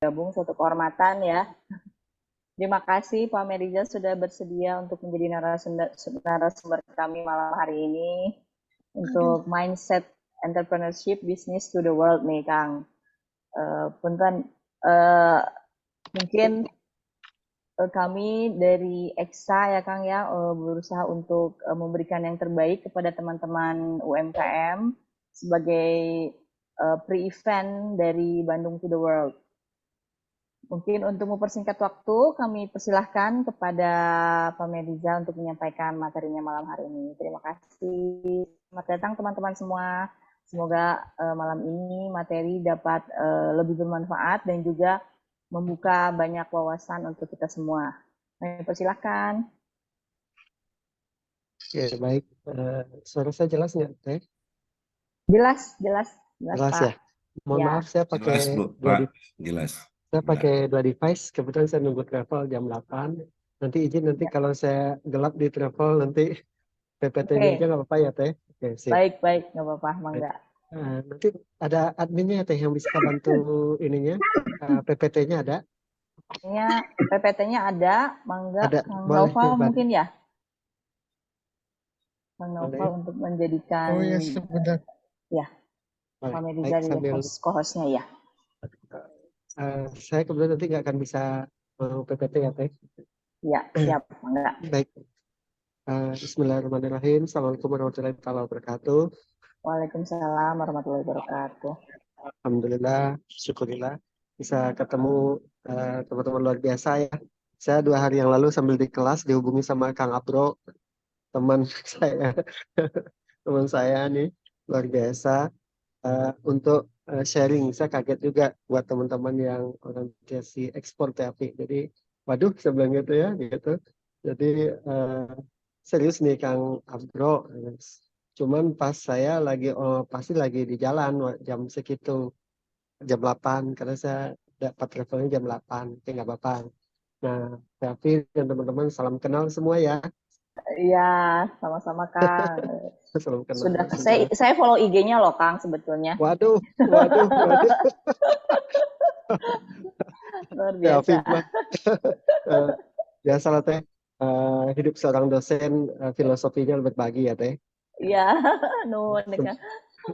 bergabung, suatu kehormatan ya. Terima kasih Pak Meriza sudah bersedia untuk menjadi narasumber kami malam hari ini untuk mindset entrepreneurship business to the world nih Kang. Punten mungkin kami dari EXA ya Kang ya berusaha untuk memberikan yang terbaik kepada teman-teman UMKM sebagai pre-event dari Bandung to the World. Mungkin untuk mempersingkat waktu, kami persilahkan kepada Pak Meriza untuk menyampaikan materinya malam hari ini. Terima kasih. Selamat datang teman-teman semua. Semoga malam ini materi dapat lebih bermanfaat dan juga membuka banyak wawasan untuk kita semua. Kami persilahkan. Oke, baik. Suara saya jelas nggak, Teh? Jelas Jelas Pak. ya. Mohon Ya. maaf, saya pakai Jelas, Bu, Pak. Jelas. Saya pakai dua device. Kebetulan saya nunggu travel jam 8. Nanti izin nanti kalau saya gelap di travel nanti PPT-nya aja nggak apa-apa ya, Teh? Oke, sip. Baik, nggak apa-apa, Mangga. Nanti ada adminnya ya, Teh, yang bisa bantu ininya. PPT-nya ada? PPT-nya ada, Mangga. Ada. Kang Boleh Noval dibantu. mungkin ya? Kang Noval untuk menjadikan. Oh ya, sebentar. Ya, Pak Meriza di co-hostnya ya. Saya kebetulan nanti nggak akan bisa PPT ya, Teh? Ya, siap, Mangga. Baik. Bismillahirrahmanirrahim. Assalamualaikum warahmatullahi wabarakatuh. Waalaikumsalam warahmatullahi wabarakatuh. Alhamdulillah, syukurillah bisa ketemu teman-teman luar biasa ya. Saya 2 hari yang lalu sambil di kelas dihubungi sama Kang Abro, teman saya, teman saya nih luar biasa untuk sharing. Saya kaget juga buat teman-teman yang orientasi ekspor TAP. Jadi, waduh, saya bilang gitu ya, gitu. Jadi serius nih Kang Abro. Cuman pas saya lagi pasti lagi di jalan jam segitu jam 8 karena saya dapat travelnya jam 8. Oke, nggak apa-apa. Nah, tapi dan teman-teman salam kenal semua ya. Iya, sama-sama Kang. Salam kenal Sudah semua. saya follow IG-nya loh Kang sebetulnya. Waduh. Luar biasa. Biasa lah Teh. Hidup seorang dosen filosofinya berbagi ya Teh. Iya, nuhun Kang.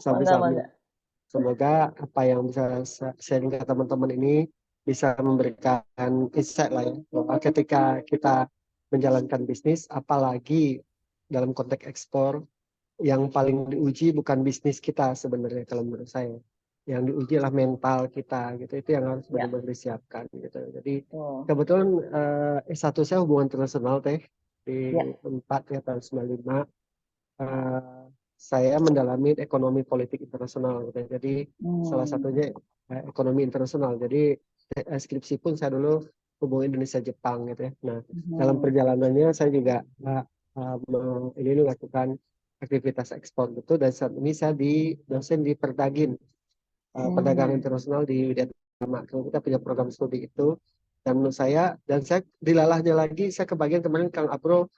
Sampai-sampai. Semoga apa yang bisa sharing ke teman-teman ini bisa memberikan insight lah ya. Bahwa ketika kita menjalankan bisnis, apalagi dalam konteks ekspor, yang paling diuji bukan bisnis kita sebenarnya kalau menurut saya. Yang diuji adalah mental kita gitu. Itu yang harus benar-benar disiapkan gitu. Jadi kebetulan S1 saya hubungan internasional Teh di 4 ya tahun 95. Saya mendalami ekonomi politik internasional gitu. Jadi salah satunya ekonomi internasional. Jadi skripsi pun saya dulu hubungan Indonesia Jepang gitu ya. Nah, dalam perjalanannya saya juga ini melakukan aktivitas ekspor gitu, dan saat ini saya dosen di Perdagin, perdagangan internasional di Widya Tama. Kita punya program studi itu, dan menurut saya, dan saya dilalahnya lagi, saya kebagian kemarin Kang Abro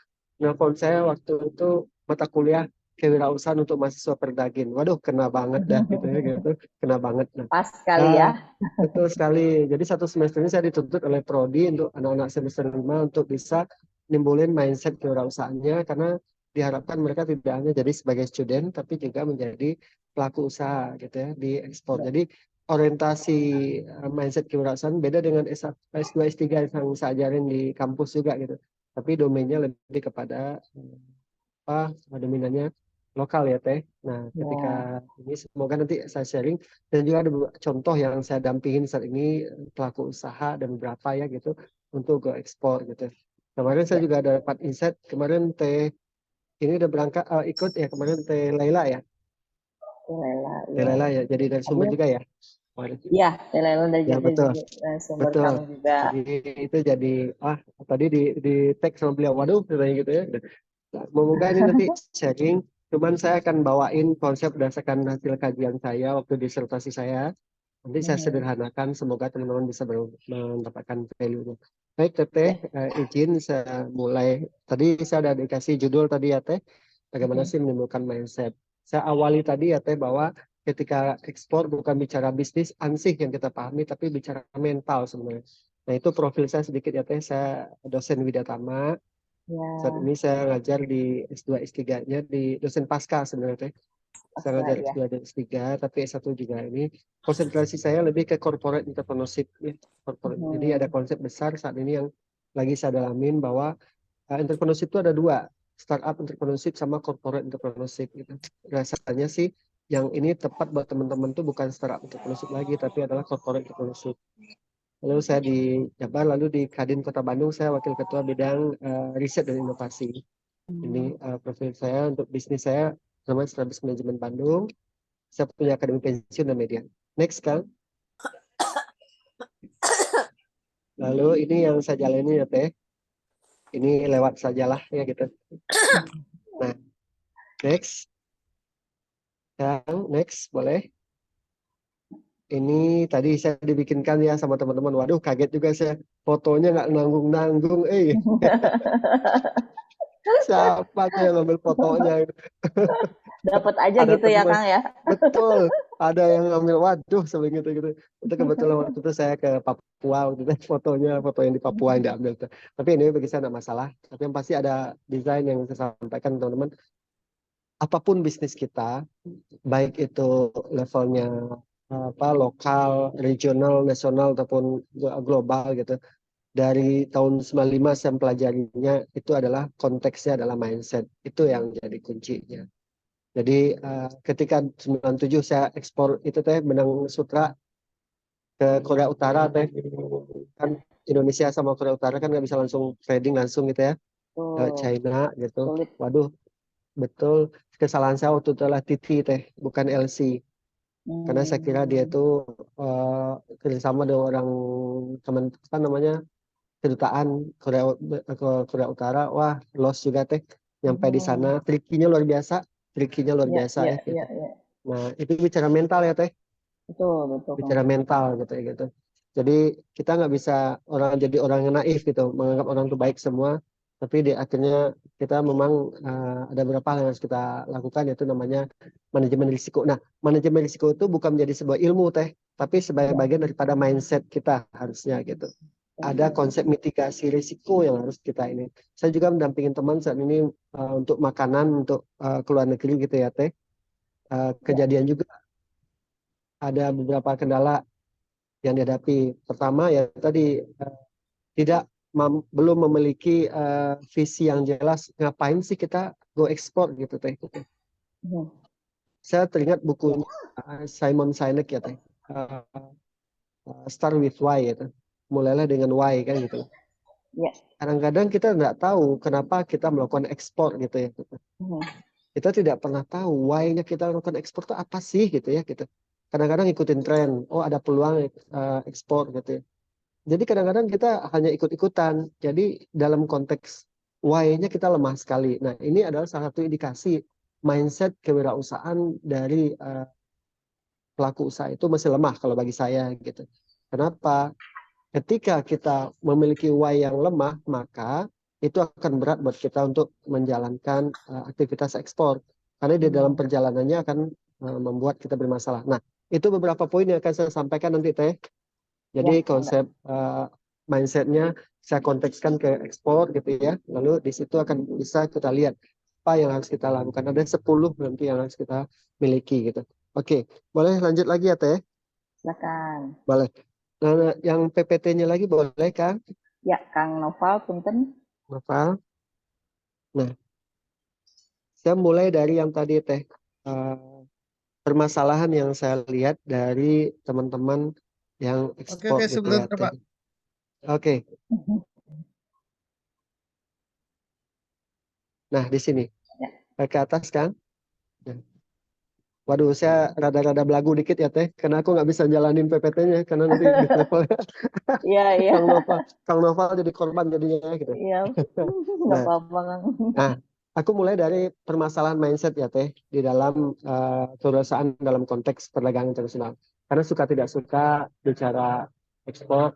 nelfon saya waktu itu mata kuliah kewirausahaan untuk mahasiswa Perdagin. Waduh, kena banget dah gitu ya gitu, kena banget. Nah, pas sekali ya. Betul sekali. Jadi satu semester ini saya dituntut oleh Prodi untuk anak-anak semester 5 untuk bisa nimbulin mindset kewirausahaannya, karena diharapkan mereka tidak hanya jadi sebagai student tapi juga menjadi pelaku usaha gitu ya di ekspor. Jadi orientasi mindset kewirausahaan beda dengan S2 S3 yang saya ajarin di kampus juga gitu. Tapi domainnya lebih kepada dominannya lokal ya Teh. Nah, ketika ini semoga nanti saya sharing, dan juga ada contoh yang saya dampingin saat ini pelaku usaha dan beberapa ya gitu untuk go ekspor gitu. Kemarin saya juga ada dapat insight, kemarin Teh ini udah berangkat ikut ya kemarin Teh Laila ya. Teh Laila ya, jadi dari sumber juga ya. Iya, Teh Laila dari sumber betul. kami juga. Jadi itu jadi tadi di tag sama beliau, waduh katanya gitu ya. Semoga ini nanti sharing, cuman saya akan bawain konsep berdasarkan hasil kajian saya waktu disertasi saya. Nanti saya sederhanakan, semoga teman-teman bisa mendapatkan value-nya. Baik Teteh, izin saya mulai. Tadi saya ada dikasih judul tadi ya Teh, bagaimana sih menimbulkan mindset. Saya awali tadi ya Teh bahwa ketika ekspor bukan bicara bisnis ansih yang kita pahami, tapi bicara mental sebenarnya. Nah itu profil saya sedikit ya Teh, saya dosen Widyatama. Saat Ya, ini saya ngajar di S2 S3-nya di dosen pasca sebenarnya Teh. Saya pasca ngajar ya. S2 dan S3, tapi S1 juga ini. Konsentrasi saya lebih ke corporate entrepreneurship. Ya. Corporate. Jadi ada konsep besar saat ini yang lagi saya dalamin bahwa entrepreneurship itu ada dua, startup entrepreneurship sama corporate entrepreneurship gitu. Rasanya sih yang ini tepat buat teman-teman tuh bukan startup entrepreneurship lagi, tapi adalah corporate entrepreneurship. Lalu saya di Jabar, lalu di Kadin Kota Bandung saya wakil ketua bidang riset dan inovasi. Ini profil saya untuk bisnis saya namanya Strategis Manajemen Bandung. Saya punya akademi pensiun dan media. Next kan. Lalu ini yang saya jalani ya Teh. Ini lewat sajalah ya gitu. Nah, next. Yang next boleh. Ini tadi saya dibikinkan ya sama teman-teman. Waduh, kaget juga saya. Fotonya nggak nanggung-nanggung. Siapa tuh yang ngambil fotonya? Dapat aja Ada gitu ya teman. Kang ya. Betul. Ada yang ngambil. Waduh, sering gitu. Itu kebetulan waktu itu saya ke Papua. Waktu itu fotonya, foto yang di Papua yang diambil. Tapi ini bagi saya tidak masalah. Tapi yang pasti ada desain yang saya sampaikan teman-teman. Apapun bisnis kita, baik itu levelnya lokal, regional, nasional ataupun global gitu. Dari tahun 95 saya pelajarinya itu adalah konteksnya adalah mindset. Itu yang jadi kuncinya. Jadi ketika 97 saya ekspor itu Teh benang sutra ke Korea Utara Teh. Kan Indonesia sama Korea Utara kan nggak bisa langsung trading langsung gitu ya ke Tuh, China gitu. sulit. Waduh, betul kesalahan saya waktu itu adalah TT Teh, bukan LC. Karena saya kira dia Hmm, itu kerjasama dengan orang teman apa namanya kedutaan Korea ke Korea Utara, wah loss juga Teh. Nyampe di sana, hmm. trikinya luar Ya, biasa ya, ya gitu. ya, ya. Nah itu bicara mental ya Teh, Betul, betul Kang. bicara mental gitu ya gitu. Jadi kita nggak bisa jadi orang yang naif gitu, menganggap orang itu baik semua, tapi di akhirnya kita memang ada beberapa hal yang harus kita lakukan yaitu namanya manajemen risiko. Nah, manajemen risiko itu bukan menjadi sebuah ilmu Teh, tapi sebagai Ya, bagian daripada mindset kita harusnya gitu. Ada konsep mitigasi risiko yang harus kita ini. Saya juga mendampingin teman saat ini untuk makanan untuk ke luar negeri gitu ya Teh. ya. Kejadian juga ada beberapa kendala yang dihadapi. Pertama ya tadi tidak belum memiliki visi yang jelas ngapain sih kita go ekspor gitu Teh. Hmm, Saya teringat ya, bukunya Simon Sinek ya Teh. Start with why gitu. Mulailah dengan why kan gitu. ya. Kadang-kadang kita nggak tahu kenapa kita melakukan ekspor gitu ya. Hmm, Kita tidak pernah tahu why-nya kita melakukan ekspor itu apa sih gitu ya gitu. Kadang-kadang ikutin tren, oh ada peluang ekspor gitu ya. Jadi kadang-kadang kita hanya ikut-ikutan. Jadi dalam konteks why-nya kita lemah sekali. Nah ini adalah salah satu indikasi mindset kewirausahaan dari pelaku usaha itu masih lemah kalau bagi saya gitu. Kenapa? Ketika kita memiliki why yang lemah, maka itu akan berat buat kita untuk menjalankan aktivitas ekspor. Karena di dalam hmm. perjalanannya akan membuat kita bermasalah. Nah, itu beberapa poin yang akan saya sampaikan nanti, Teh. Ya, Jadi ada. konsep mindsetnya saya kontekskan ke ekspor gitu ya. Lalu di situ akan bisa kita lihat apa yang harus kita lakukan. Ada 10 nanti yang harus kita miliki gitu. Oke, boleh lanjut lagi ya, Teh? Silakan. Boleh. Nah, yang PPT-nya lagi boleh kan? Ya, Kang Noval, punten. Novel. Nah, saya mulai dari yang tadi Teh. Permasalahan yang saya lihat dari teman-teman yang Oke, ekspor oke, gitu ya sebentar, Teh. Pak. Oke. Nah, di sini. Ya, Ke atas kan? Nah. Waduh, saya rada-rada belagu dikit ya Teh. Karena aku nggak bisa jalanin PPT-nya. Karena nanti di levelnya iya, iya, Kang Noval. Kang Noval jadi korban jadinya gitu. iya. Nggak Nah, apa-apa Kang. nah, aku mulai dari permasalahan mindset ya Teh di dalam kewirausahaan dalam konteks perdagangan internasional. Karena suka tidak suka bicara ekspor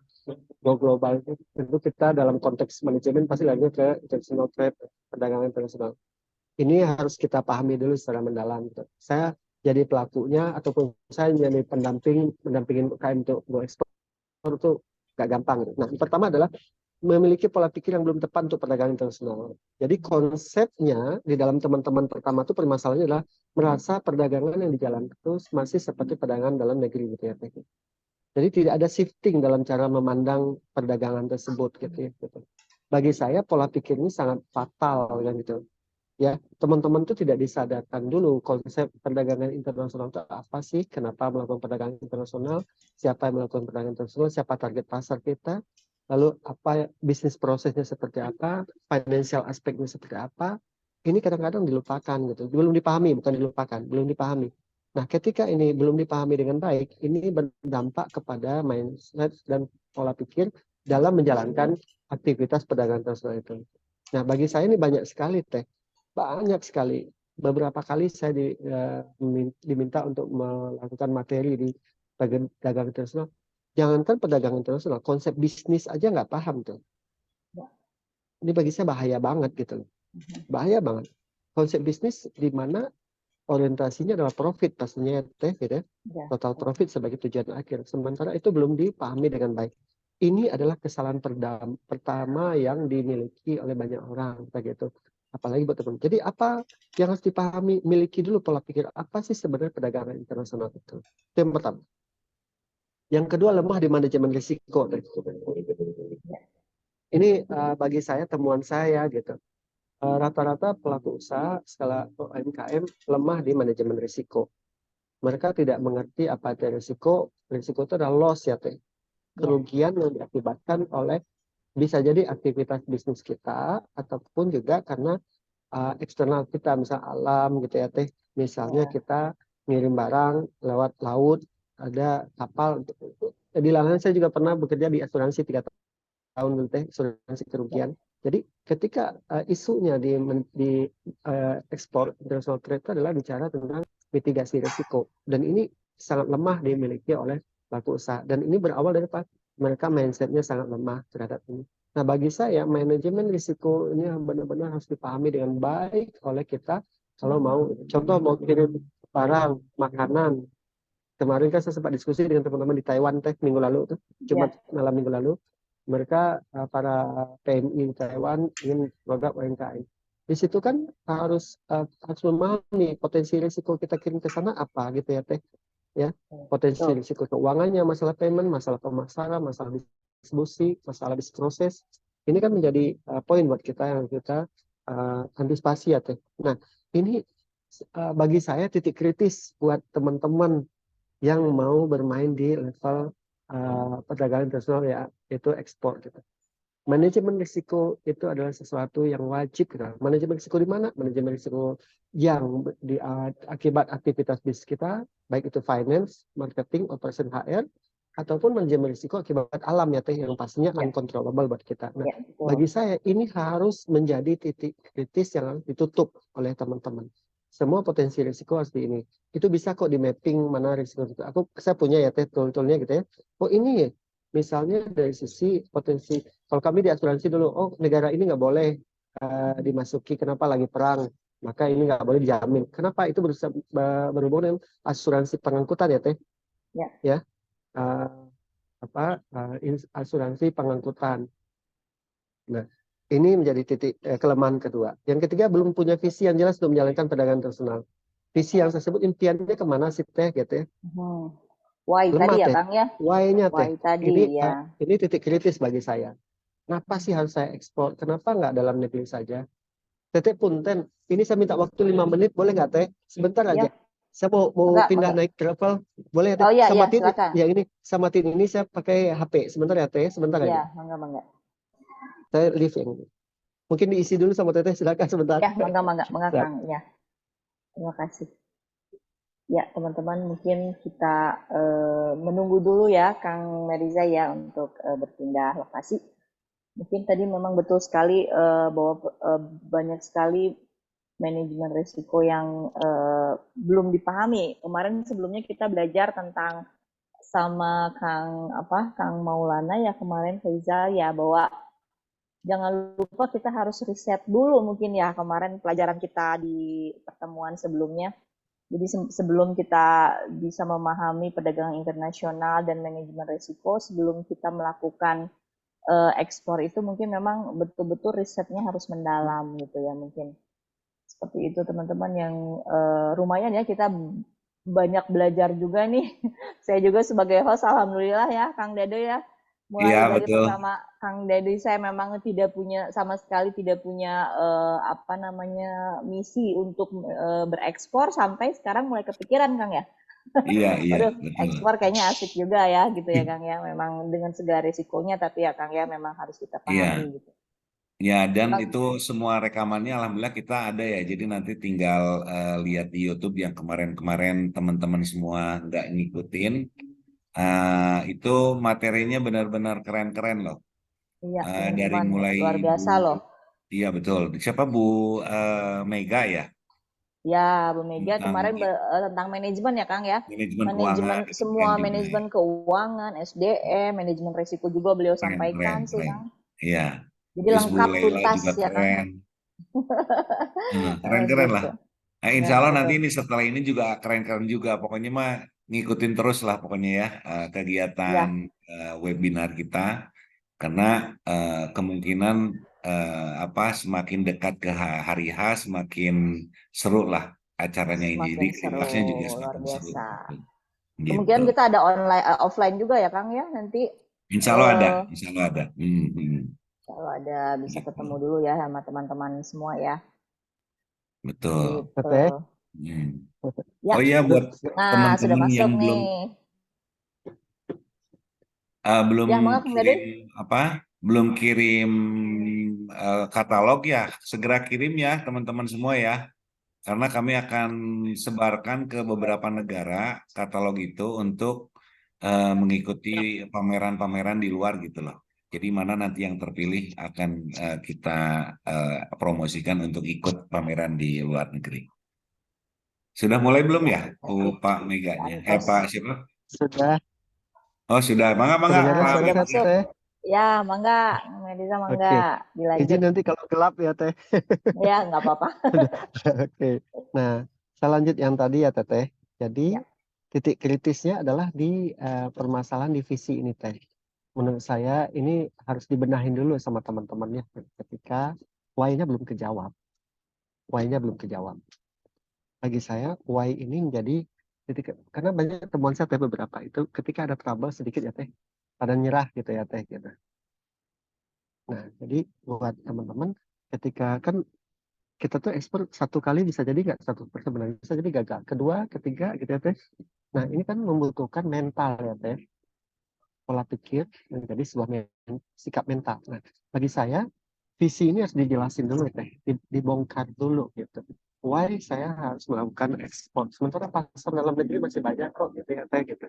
go global itu tentu kita dalam konteks manajemen pasti lagi ke international trade perdagangan internasional. Ini harus kita pahami dulu secara mendalam. Gitu. Saya jadi pelakunya ataupun saya jadi mendampingin UKM untuk go ekspor itu nggak gampang. Nah, yang pertama adalah memiliki pola pikir yang belum tepat untuk perdagangan internasional. Jadi konsepnya di dalam teman-teman pertama itu permasalahannya adalah merasa perdagangan yang dijalankan itu masih seperti perdagangan dalam negeri gitu ya. Jadi tidak ada shifting dalam cara memandang perdagangan tersebut gitu ya. Gitu. Bagi saya pola pikir ini sangat fatal kan gitu. Ya, teman-teman itu tidak disadarkan dulu konsep perdagangan internasional itu apa sih, kenapa melakukan perdagangan internasional, siapa yang melakukan perdagangan internasional, siapa target pasar kita, lalu apa bisnis prosesnya seperti apa, financial aspeknya seperti apa. Ini kadang-kadang dilupakan gitu, belum dipahami, bukan dilupakan, belum dipahami. Nah, ketika ini belum dipahami dengan baik, ini berdampak kepada mindset dan pola pikir dalam menjalankan aktivitas perdagangan internasional itu. Nah, bagi saya ini banyak sekali banyak sekali. Beberapa kali saya diminta untuk melakukan materi di dagang internasional. Jangankan perdagangan internasional, konsep bisnis aja nggak paham tuh. Ini bagi saya bahaya banget gitu. Bahaya banget. Konsep bisnis di mana orientasinya adalah profit pastinya gitu ya. Total profit sebagai tujuan akhir. Sementara itu belum dipahami dengan baik. Ini adalah kesalahan pertama yang dimiliki oleh banyak orang begitu. Apalagi buat teman. Jadi apa yang harus dipahami, miliki dulu pola pikir apa sih sebenarnya perdagangan internasional itu. Itu yang pertama. Yang kedua, lemah di manajemen risiko. Ini bagi saya temuan saya gitu. Rata-rata pelaku usaha skala UMKM lemah di manajemen risiko. Mereka tidak mengerti apa itu risiko. Risiko itu adalah loss ya, Teh. Kerugian yang diakibatkan oleh bisa jadi aktivitas bisnis kita ataupun juga karena eksternal kita, misal alam gitu ya Teh. Misalnya kita ngirim barang lewat laut, ada kapal. Di lahan saya juga pernah bekerja di asuransi 3 tahun dulu Teh, asuransi kerugian. Jadi ketika isunya di ekspor international trade itu adalah bicara tentang mitigasi risiko, dan ini sangat lemah dimiliki oleh pelaku usaha, dan ini berawal dari mereka mindsetnya sangat lemah terhadap ini. Nah, bagi saya manajemen risiko ini benar-benar harus dipahami dengan baik oleh kita kalau mau, contoh mau kirim barang makanan. Kemarin kan saya sempat diskusi dengan teman-teman di Taiwan Teh minggu lalu tuh, Jumat malam minggu lalu. Mereka para PMI Taiwan ingin produk UMKM. Di situ kan harus memahami potensi risiko kita kirim ke sana apa gitu ya Teh. Ya, potensi risiko keuangannya, masalah payment, masalah pemasaran, masalah distribusi, masalah bisnis proses. Ini kan menjadi poin buat kita yang kita antisipasi ya Teh. Nah, ini bagi saya titik kritis buat teman-teman yang mau bermain di level perdagangan internasional ya, yaitu ekspor gitu. Manajemen risiko itu adalah sesuatu yang wajib gitu. Manajemen risiko di mana? Manajemen risiko yang akibat aktivitas bisnis kita, baik itu finance, marketing, operation HR, ataupun manajemen risiko akibat alam ya Teh, yang pastinya uncontrollable buat kita. Nah, bagi saya ini harus menjadi titik kritis yang ditutup oleh teman-teman. Semua potensi risiko harus di ini. Itu bisa kok di mapping mana risiko itu. Saya punya ya Teh tool-toolnya gitu ya. Oh ini ya, misalnya dari sisi potensi. Kalau kami di asuransi dulu, oh negara ini nggak boleh dimasuki, kenapa lagi perang, maka ini nggak boleh dijamin. Kenapa? Itu berhubungan dengan asuransi pengangkutan ya Teh. Ya. Asuransi pengangkutan. Nah, ini menjadi titik kelemahan kedua. Yang ketiga, belum punya visi yang jelas untuk menjalankan perdagangan internasional. Visi yang saya sebut impiannya kemana sih Teh gitu ya. Why Lemah tadi ya Teh. Kang ya? Why-nya Teh. Why tadi ya. Ini titik kritis bagi saya. Kenapa sih harus saya ekspor? Kenapa nggak dalam negeri saja? Teteh punten, ini saya minta waktu 5 menit, boleh nggak Teh? Sebentar aja. Saya mau pindah naik travel, boleh ya Teh? Oh iya, Samatin silakan. yang ini, samatin ini saya pakai HP. Sebentar ya Teh, sebentar aja. Iya, mangga. Saya leave yang ini. Mungkin diisi dulu sama Teteh, silakan sebentar. Ya, mangga Kang. Ya, terima kasih. Ya, teman-teman, mungkin kita menunggu dulu ya Kang Meriza ya untuk berpindah lokasi. Mungkin tadi memang betul sekali bahwa banyak sekali manajemen risiko yang belum dipahami. Kemarin sebelumnya kita belajar tentang sama Kang Maulana ya kemarin Faizal ya, bahwa jangan lupa kita harus riset dulu mungkin ya, kemarin pelajaran kita di pertemuan sebelumnya. Jadi sebelum kita bisa memahami perdagangan internasional dan manajemen risiko, sebelum kita melakukan ekspor itu mungkin memang betul-betul risetnya harus mendalam gitu ya, mungkin seperti itu teman-teman yang lumayan ya kita banyak belajar juga nih. Saya juga sebagai host alhamdulillah ya Kang Dede ya. Iya, Mulai dari betul. pertama Kang Dede saya memang tidak punya sama sekali tidak punya apa namanya misi untuk berekspor sampai sekarang mulai kepikiran Kang ya. Iya, Waduh, betul. ekspor kayaknya asik juga ya gitu ya Kang ya. Memang dengan segala risikonya tapi ya Kang ya memang harus kita Iya. pahami gitu. Ya, dan itu semua rekamannya alhamdulillah kita ada ya. Jadi nanti tinggal lihat di YouTube yang kemarin-kemarin teman-teman semua nggak ngikutin. Itu materinya benar-benar keren-keren loh. Iya, Dari teman-teman mulai luar Bu, biasa loh. iya betul. Siapa Bu Mega ya? Ya, Bu Mega Tentang kemarin tentang manajemen ya, Kang ya. manajemen keuangan Manajemen itu semua keren juga ya. manajemen keuangan, SDM, manajemen risiko juga beliau Keren, keren, sampaikan sih, keren. Kang. Iya. Jadi Terus Bu lengkap Leila tuntas juga ya, Kang. keren. Keren-keren lah. Gitu. Nah, Ya, insya Allah nanti betul. ini setelah ini juga keren-keren juga. Pokoknya mah ngikutin terus lah pokoknya ya kegiatan Ya, webinar kita. Karena kemungkinan apa semakin dekat ke hari H semakin seru lah acaranya ini. Jadi semakin seru, kelasnya juga luar semakin seru. biasa. Gitu. Kemungkinan kita ada online offline juga ya, Kang ya. Nanti Insya Allah ada. eh Insya Allah ada. kalau ada bisa ketemu Gitu. dulu ya sama teman-teman semua ya. Betul. Gitu. Teteh, Hmm. Ya. Oh iya buat Nah, sudah teman-teman yang masuk belum nih. belum Ya, mangga Kang kirim Dede. apa belum kirim katalog ya segera kirim ya teman-teman semua ya karena kami akan sebarkan ke beberapa negara katalog itu untuk mengikuti pameran-pameran di luar gitu loh jadi mana nanti yang terpilih akan kita promosikan untuk ikut pameran di luar negeri sudah mulai belum Ya, ya oke. Pak Meganya Santos. Pak siapa sudah oh sudah mangga mangga kedengaran Pak suara Sudah saya, Mega masuk. Teteh? Ya, mangga. Mediza mangga. Oke. Dilanjut. Izin nanti kalau gelap ya, Teh. Ya, nggak apa-apa. Udah. Oke. Nah, saya lanjut yang tadi ya, Teteh. Jadi, Ya, titik kritisnya adalah di permasalahan divisi ini, Teh. Menurut saya ini harus dibenahin dulu sama teman-temannya ketika why-nya belum kejawab. Why-nya belum kejawab. Bagi saya, why ini menjadi titik, karena banyak temuan saya Teh beberapa itu ketika ada trouble sedikit ya, Teh. Pada nyerah gitu ya, Teh. Gitu. Nah, jadi buat teman-teman, ketika kan kita tuh ekspor satu kali bisa jadi nggak 100% benar, bisa jadi gagal. Kedua, ketiga gitu ya, Teh. Nah, ini kan membutuhkan mental ya, Teh. Pola pikir menjadi sebuah sikap mental. Nah, bagi saya visi ini harus dijelasin dulu ya, Teh. Dibongkar dulu gitu. Why saya harus melakukan ekspor? Sementara pasar dalam negeri masih banyak kok gitu ya, Teh gitu.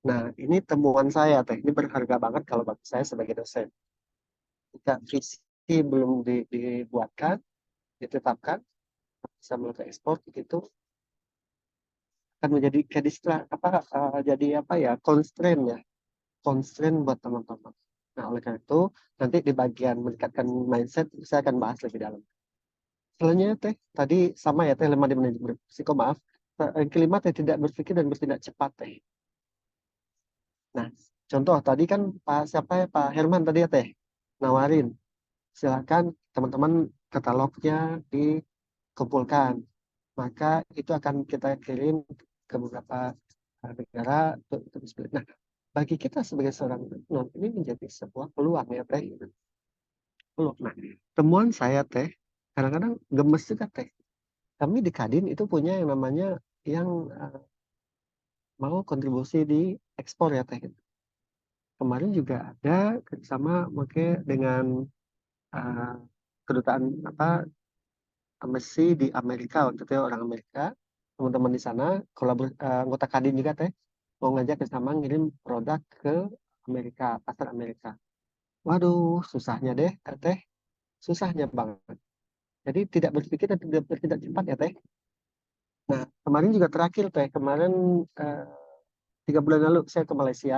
Nah, ini temuan saya, Teh. Ini berharga banget kalau bagi saya sebagai dosen. Jika visi belum dibuatkan, ditetapkan, bisa melakukan ekspor gitu akan menjadi apa jadi apa ya constraint ya constraint buat teman-teman. Nah oleh karena itu nanti di bagian meningkatkan mindset saya akan bahas lebih dalam. Selanjutnya teh tadi sama ya teh lemah di manajemen risiko maaf. Yang kelima teh tidak berpikir dan bertindak cepat teh. Nah contoh tadi kan Pak siapa ya Pak Herman tadi ya teh nawarin silakan teman-teman katalognya dikumpulkan maka itu akan kita kirim ke beberapa negara untuk display. Nah, bagi kita sebagai seorang non ini menjadi sebuah peluang ya teh. Peluang. Nah, temuan saya teh kadang-kadang gemes juga teh. Kami di Kadin itu punya yang namanya yang mau kontribusi di ekspor ya teh. Kemarin juga ada sama mungkin dengan uh, kedutaan apa embassy di Amerika waktu itu ya, orang Amerika teman-teman di sana anggota Kadin juga teh mau ngajak sama ngirim produk ke Amerika pasar Amerika. Waduh susahnya deh teh susahnya banget. Jadi tidak berpikir dan tidak bertindak cepat ya teh. Nah kemarin juga terakhir teh kemarin eh, 3 bulan lalu saya ke Malaysia.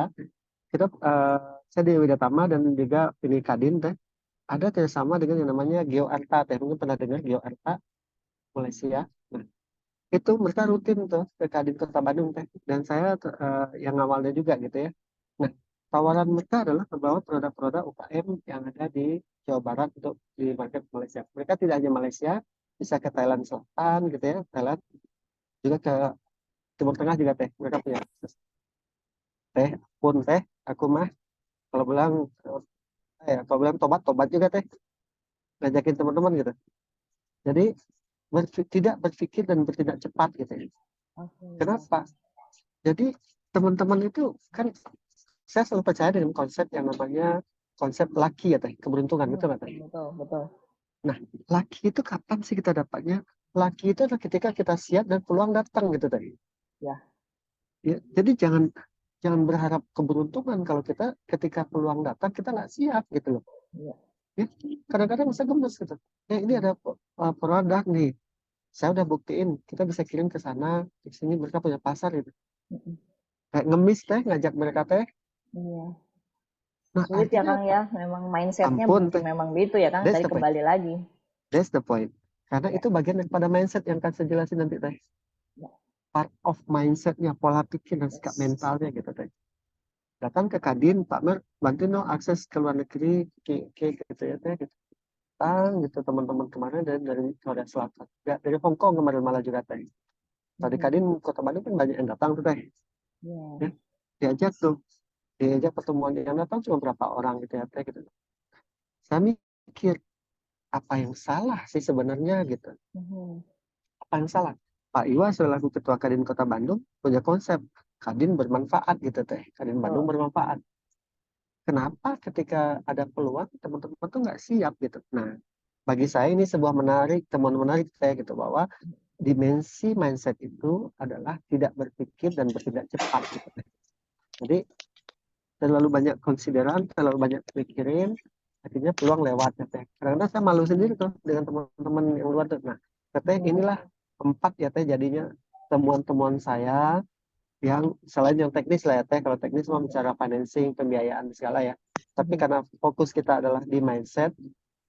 Kita saya di Widatama dan juga ini Kadin teh ada kerjasama dengan yang namanya Geo Arta teh mungkin pernah dengar Geo Arta Malaysia. Nah, itu mereka rutin tuh ke Kadin Kota Bandung teh, dan saya yang awalnya juga gitu ya. Nah, tawaran mereka adalah membawa produk-produk UKM yang ada di Jawa Barat untuk di market Malaysia. Mereka tidak hanya Malaysia, bisa ke Thailand Selatan gitu ya, Thailand juga ke Timur Tengah juga teh. Mereka punya akses. Teh pun teh, aku mah kalau bilang kalau bilang tobat tobat juga teh, ngajakin teman-teman gitu. Jadi tidak berpikir dan bertindak cepat gitu ya. Oke. Kenapa? Jadi teman-teman itu kan, saya selalu percaya dengan konsep yang namanya konsep lucky ya teh, keberuntungan, betul nggak teh? Betul, betul. Nah, lucky itu kapan sih kita dapatnya? Lucky itu adalah ketika kita siap dan peluang datang gitu teh. Ya. Ya, jadi jangan berharap keberuntungan kalau kita ketika peluang datang kita nggak siap gitu loh. Iya. Ya, kadang-kadang bisa gemes gitu. Ini ada produk nih, saya udah buktiin kita bisa kirim ke sana, di sini mereka punya pasar gitu. Kayak ngemis teh, ngajak mereka teh. Iya. Nah, Sulit ya artinya Kang apa? ya, memang mindsetnya Ampun mungkin teh, memang gitu ya Kang, that's tadi the point. kembali lagi. That's the point. Karena Ya. itu bagian daripada mindset yang akan saya jelasin nanti teh. Ya. Part of mindsetnya, pola pikir dan sikap mentalnya gitu teh. Datang ke Kadin, Pak Mer, bantuin dong akses ke luar negeri, gitu ya teh. Gitu. Gitu teman-teman kemarin dari Korea Selatan, ya, dari Hong Kong kemarin malah juga teh. Tadi Kadin Kota Bandung kan banyak yang datang tuh teh. Ya, diajak pertemuan yang datang cuma berapa orang gitu ya teh gitu. Saya mikir apa yang salah sih sebenarnya gitu. Apa yang salah? Pak Iwa selaku Ketua Kadin Kota Bandung punya konsep Kadin bermanfaat gitu teh. Kadin Bandung bermanfaat. Kenapa ketika ada peluang teman-teman tuh nggak siap gitu? Nah, bagi saya ini sebuah temuan menarik saya gitu, bahwa dimensi mindset itu adalah tidak berpikir dan bertindak cepat gitu. Jadi terlalu banyak konsideran, terlalu banyak pikirin, akhirnya peluang lewat ya teh. Karena saya malu sendiri tuh dengan teman-teman yang luar tuh. Nah, teh inilah 4 ya teh jadinya temuan-temuan saya yang selain yang teknis lah ya teh. Kalau teknis mau bicara financing, pembiayaan segala ya. Tapi karena fokus kita adalah di mindset,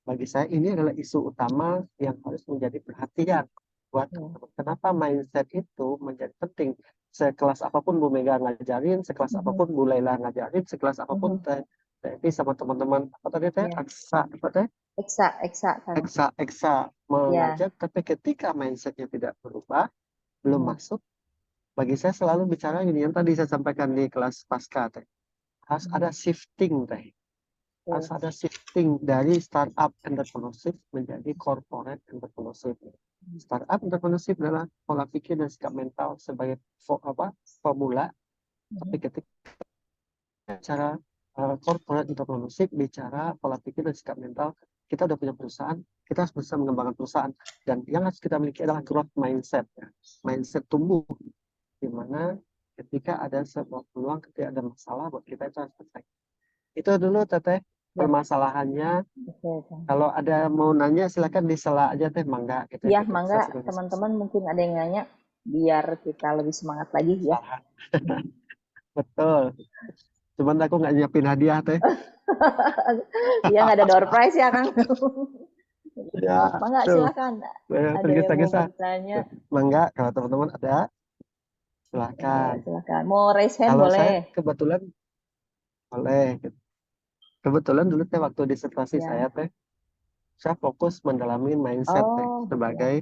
bagi saya ini adalah isu utama yang harus menjadi perhatian buat teman-teman. Kenapa mindset itu menjadi penting? Sekelas apapun Bu Mega ngajarin, sekelas apapun Bu Laila ngajarin, sekelas apapun Teh Evi sama teman-teman apa tadi teh apa teh eksa mengajak, tapi ketika mindsetnya tidak berubah, belum masuk, bagi saya selalu bicara ini yang tadi saya sampaikan di kelas pasca teh, harus ada shifting teh. Harus ada shifting dari startup entrepreneurship menjadi corporate entrepreneurship. Startup entrepreneurship adalah pola pikir dan sikap mental sebagai formula. Tapi ketika bicara corporate entrepreneurship, bicara pola pikir dan sikap mental, kita udah punya perusahaan, kita harus bisa mengembangkan perusahaan. Dan yang harus kita miliki adalah growth mindset. Ya. Mindset tumbuh. Di mana ketika ada sebuah peluang, ketika ada masalah, buat kita itu harus selesai. Itu dulu Teteh permasalahannya. Kalau ada mau nanya silakan disela aja teh, mangga gitu. Iya, mangga teman-teman mungkin ada yang nanya biar kita lebih semangat lagi ya. Betul. Cuman aku nggak nyiapin hadiah teh. Iya, nggak ada door prize ya Kang. Ya, mangga silakan. Ada yang mau bertanya. Mangga kalau teman-teman ada silakan. Silakan. Mau raise hand kalau boleh. Saya kebetulan boleh. Kebetulan dulu teh waktu disertasi saya teh, saya fokus mendalami mindset teh sebagai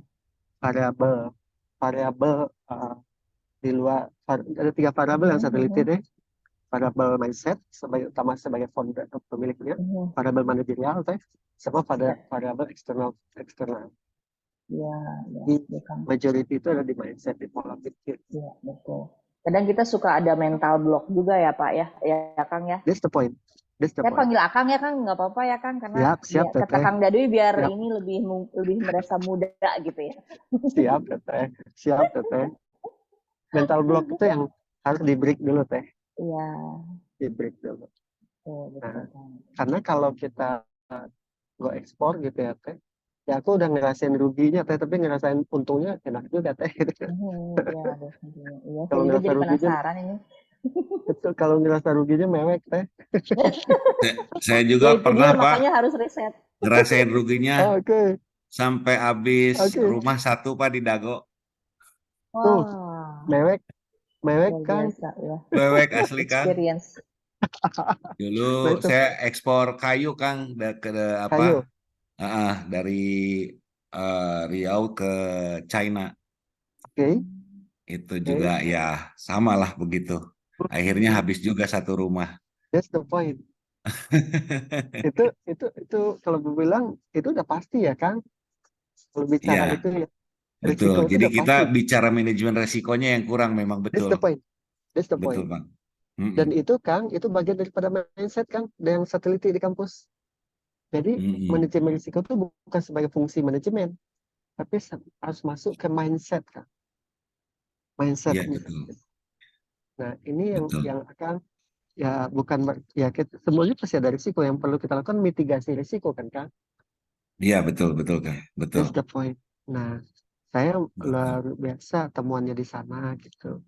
variabel di luar, ada 3 variabel yang saya teliti deh. Variabel mindset utama sebagai founder atau pemiliknya, variabel manajerial teh, sama variabel eksternal. Iya, Majority itu ada di mindset, di pola pikir. Iya, betul. Kadang kita suka ada mental block juga ya Pak ya, Kang ya. That's the point. Saya panggil Akang ya Kang, nggak apa-apa ya Kang, karena siap, kata Kang Dadui biar ini lebih merasa muda gitu ya. Siap Teteh. Mental block itu yang harus di break dulu teh. Iya. Di break dulu. Karena kalau kita go ekspor gitu ya teh, ya aku udah ngerasain ruginya teh, tapi ngerasain untungnya enak juga teh. Iya, saya juga jadi penasaran ini. Betul, kalau ngerasa ruginya mewek teh. Saya juga pernah Pak, makanya harus riset. Ngerasain ruginya sampai habis rumah 1 Pak di Dago. Tuh, Wah, mewek luar Kang. biasa ya. Mewek asli Kang. Experience. Dulu Nah itu saya ekspor kayu Kang ke apa? kayu. Dari Riau ke China. Oke, Itu juga oke. ya sama lah begitu. Akhirnya habis juga satu rumah. That's the point. Itu kalau gue bilang itu udah pasti ya Kang. Kalau bicara Ya, itu ya betul. risiko itu Jadi udah kita pasti. bicara manajemen resikonya yang kurang memang That's betul. the point. That's the Betul, point. Bang. Dan Mm-mm. itu Kang, itu bagian daripada mindset Kang, yang saya teliti di kampus. Jadi Mm-mm. manajemen risiko itu bukan sebagai fungsi manajemen, tapi harus masuk ke mindset Kang. Mindset. Ya, betul. Nah ini Betul. yang akan ya bukan ya semuanya pasti ada risiko, yang perlu kita lakukan mitigasi risiko kan Kang. Iya, betul, betul, Kang. Betul. That's the point. Nah saya Betul. luar biasa temuannya di sana gitu.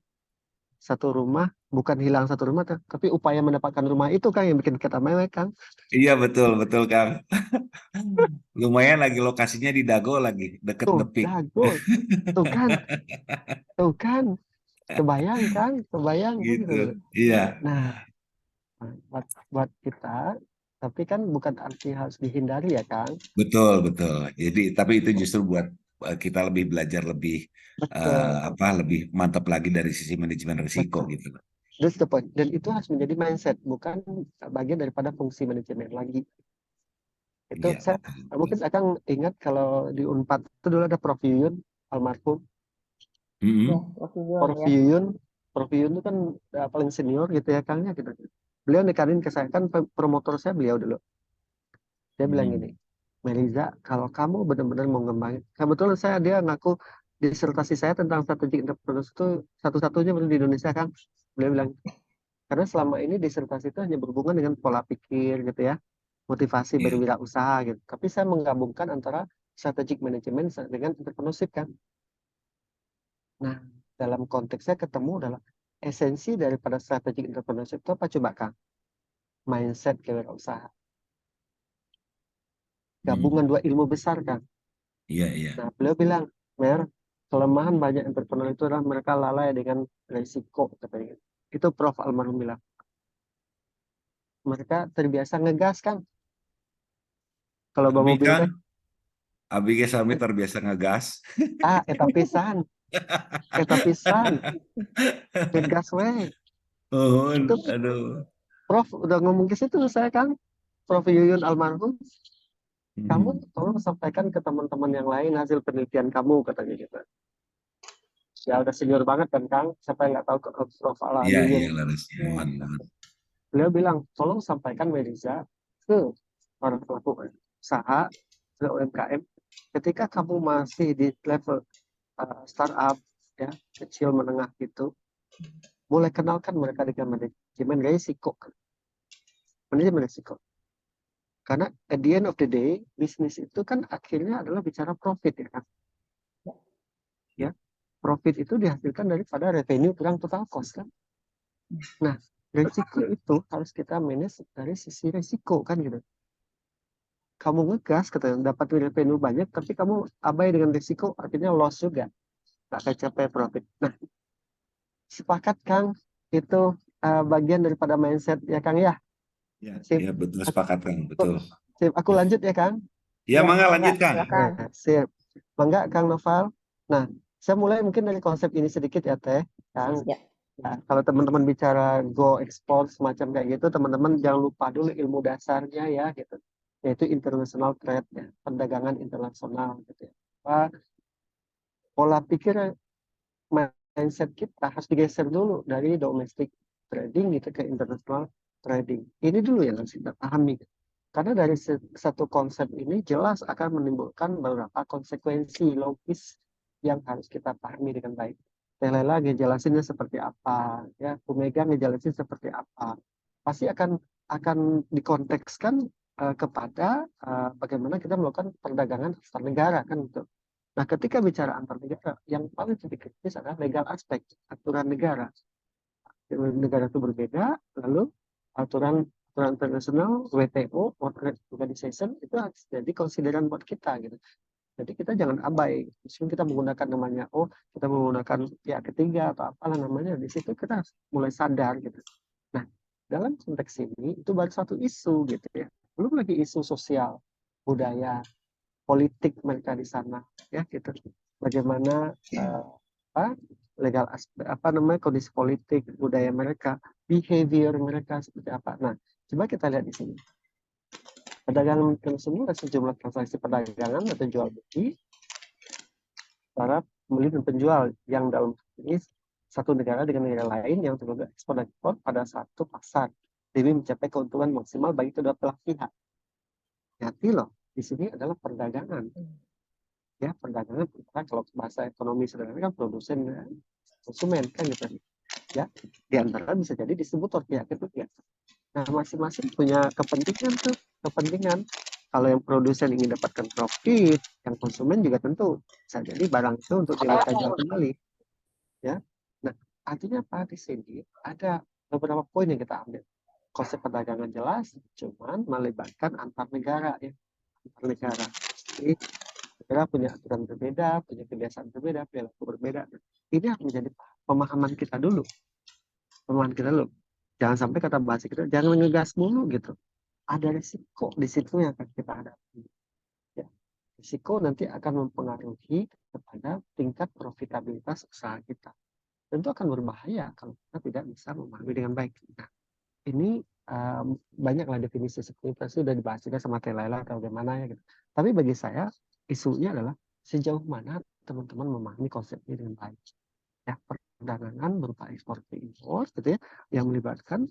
Satu rumah, bukan hilang satu rumah, tapi upaya mendapatkan rumah itu Kang yang bikin kita mewek Kang. Iya, betul, betul, Kang. Lumayan lagi lokasinya di Dago lagi, deket Tuh, Nepik. jago. Tuh kan, kebayang kan Gitu. gitu. Iya, Nah, buat kita, tapi kan bukan arti harus dihindari ya Kang. betul, betul. Jadi, tapi itu justru buat kita lebih belajar lebih Betul, lebih mantap lagi dari sisi manajemen risiko betul. gitu. That's the point. Dan itu harus menjadi mindset, bukan bagian daripada fungsi manajemen lagi. Itu Iya, saya betul, mungkin betul. akan ingat kalau di Unpad itu dulu ada Prof Yuyun almarhum. Ya, Mm-mm. Prof. Yuyun Prof ya. Yuyun, Prof Yuyun itu kan paling senior gitu ya Kangnya gitu. Beliau nekanin ke saya, kan promotor saya beliau dulu. Dia bilang gini, Mm. Meliza, kalau kamu benar-benar mau ngembangin, kebetulan dia ngaku disertasi saya tentang strategi entrepreneurs itu satu-satunya di Indonesia kan. Beliau bilang, karena selama ini disertasi itu hanya berhubungan dengan pola pikir gitu ya, motivasi Iya, berwirausaha gitu. Tapi saya menggabungkan antara strategic management dengan entrepreneurship kan. Nah, dalam konteksnya ketemu dalam esensi daripada strategic entrepreneurship itu apa coba Kang? Mindset kewirausahaan. Gabungan Mm. dua ilmu besar kan. Iya, iya. Nah, beliau bilang, Mer, kelemahan banyak entrepreneur itu adalah mereka lalai dengan resiko katanya. Itu Prof almarhum bilang. Mereka terbiasa ngegas kan. Kalau bawa Abi mobil kan, teh, Abi ge sami terbiasa ngegas. eta pisan, ngegas we. Oh, Itu aduh. Prof udah ngomong ke situ saya kan, Prof Yuyun almarhum, kamu Mm. tolong sampaikan ke teman-teman yang lain hasil penelitian kamu katanya gitu. Ya udah senior banget kan Kang, siapa yang nggak tahu ke Prof Ala Iya, iya, Yuyun. laras. Ya. Mohon, mohon. Beliau bilang, tolong sampaikan Meriza ke para pelaku usaha, ke UMKM, ketika kamu masih di level startup, ya kecil menengah gitu, mulai kenalkan mereka dengan manajemen risiko. Manajemen risiko. Karena at the end of the day, bisnis itu kan akhirnya adalah bicara profit ya kan. Ya, profit itu dihasilkan daripada revenue kurang total cost kan. Nah, risiko itu harus kita manage dari sisi risiko kan gitu. Kamu ngegas katanya dapat revenue banyak tapi kamu abai dengan risiko akhirnya loss juga, nggak capai profit. Nah, sepakat Kang, itu bagian daripada mindset ya Kang ya. Ya, Sip, ya betul sepakat Kang, betul. sip, aku lanjut ya Kang. Ya, Ya, mangga mangga, lanjut Kang. silakan. Nah, sip, bangga Kang Noval. Nah, saya mulai mungkin dari konsep ini sedikit ya Teh Kang. Ya. Nah, kalau teman-teman bicara go export semacam kayak gitu, teman-teman jangan lupa dulu ilmu dasarnya ya gitu, yaitu international trade ya, perdagangan internasional gitu ya. Pola pikir mindset kita harus digeser dulu dari domestic trading gitu ke international trading. Ini dulu yang harus kita pahami. Karena dari satu konsep ini jelas akan menimbulkan beberapa konsekuensi logis yang harus kita pahami dengan baik. Telela ngejelasinnya seperti apa, ya, Bu Mega ngejelasin seperti apa. Pasti akan dikontekskan kepada bagaimana kita melakukan perdagangan antar negara kan gitu. Nah, ketika bicara antar negara, yang paling sedikit adalah legal aspek, aturan negara. Negara itu berbeda, lalu aturan aturan internasional, WTO, World Trade Organization, itu harus jadi konsideran buat kita gitu. Jadi kita jangan abai. Meskipun kita menggunakan namanya, kita menggunakan pihak ketiga atau apalah namanya, di situ kita harus mulai sadar gitu. Nah, dalam konteks ini itu baru satu isu gitu ya. Belum lagi isu sosial, budaya, politik mereka di sana ya gitu. Bagaimana legal aspek kondisi politik, budaya mereka, behavior mereka seperti apa. Nah, coba kita lihat di sini. Perdagangan konsumen sejumlah transaksi perdagangan atau jual beli para pembeli dan penjual yang dalam ini satu negara dengan negara lain yang terlibat ekspor dan impor pada satu pasar demi mencapai keuntungan maksimal bagi kedua belah pihak. Hati loh, di sini adalah perdagangan. Ya, perdagangan kalau bahasa ekonomi sederhana kan produsen dan konsumen kan gitu. Ya, di antara bisa jadi distributor pihak ketiga. Nah, masing-masing punya kepentingan. Kalau yang produsen ingin dapatkan profit, yang konsumen juga tentu bisa jadi barang itu untuk mereka jual kembali. Ya, nah artinya apa di sini? Ada beberapa poin yang kita ambil. Konsep perdagangan jelas, cuman melibatkan antar negara ya, antar negara. Jadi negara punya aturan berbeda, punya kebiasaan berbeda, perilaku berbeda. Ini harus menjadi pemahaman kita dulu. Jangan sampai kata bahasa kita, jangan ngegas mulu gitu. Ada risiko di situ yang akan kita hadapi. Ya. Risiko nanti akan mempengaruhi kepada tingkat profitabilitas usaha kita. Tentu akan berbahaya kalau kita tidak bisa memahami dengan baik. Nah, ini banyaklah definisi seperti itu sudah dibahas juga sama Teh Laila atau bagaimana ya gitu. Tapi bagi saya isunya adalah sejauh mana teman-teman memahami konsep ini dengan baik. Ya, perdagangan berupa ekspor ke impor gitu ya, yang melibatkan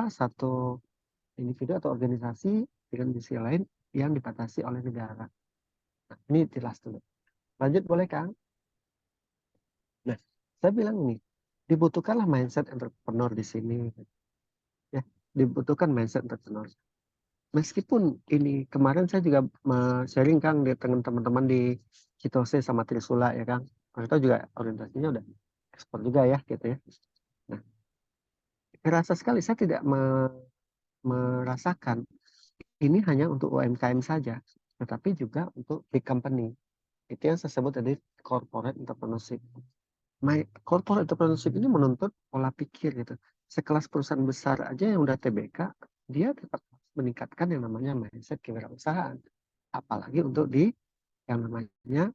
satu individu atau organisasi dengan misi lain yang dibatasi oleh negara. Nah, ini jelas dulu. Lanjut boleh Kang? Nah, saya bilang ini, dibutuhkanlah mindset entrepreneur di sini. Ya, dibutuhkan mindset entrepreneur. Meskipun ini kemarin saya juga sharing Kang di teman-teman di Citose sama Trisula ya Kang. Mereka juga orientasinya udah ekspor juga ya gitu ya. Nah, terasa sekali saya tidak merasakan ini hanya untuk UMKM saja, tetapi juga untuk big company. Itu yang saya sebut tadi corporate entrepreneurship. Corporate entrepreneurship ini menuntut pola pikir gitu. Sekelas perusahaan besar aja yang udah TBK, dia tetap meningkatkan yang namanya mindset kewirausahaan. Apalagi untuk di yang namanya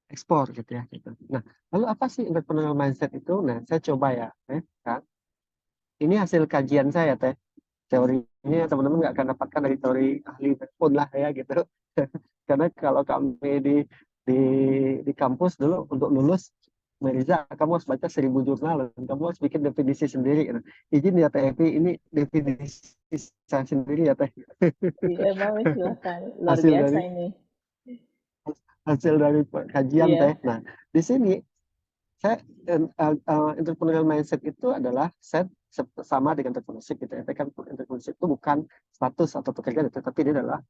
ekspor gitu ya. Gitu. Nah, lalu apa sih entrepreneurial mindset itu? Nah, saya coba ya, kan? Ini hasil kajian saya, Teh. Teorinya teman-teman nggak akan dapatkan dari teori ahli pun lah ya gitu. Karena kalau kami di kampus dulu untuk lulus, Meriza, kamu harus baca 1000 jurnal, kamu harus bikin definisi sendiri. Gitu. Izin ya Teh Evi, ini definisi saya sendiri ya Teh. Iya, bagus, silakan. Luar hasil biasa dari ini. hasil dari kajian Iya. Teh. Nah, di sini saya entrepreneurial mindset itu adalah set sama dengan entrepreneurship gitu ya. Kan entrepreneurship itu bukan status atau pekerjaan, tetapi dia adalah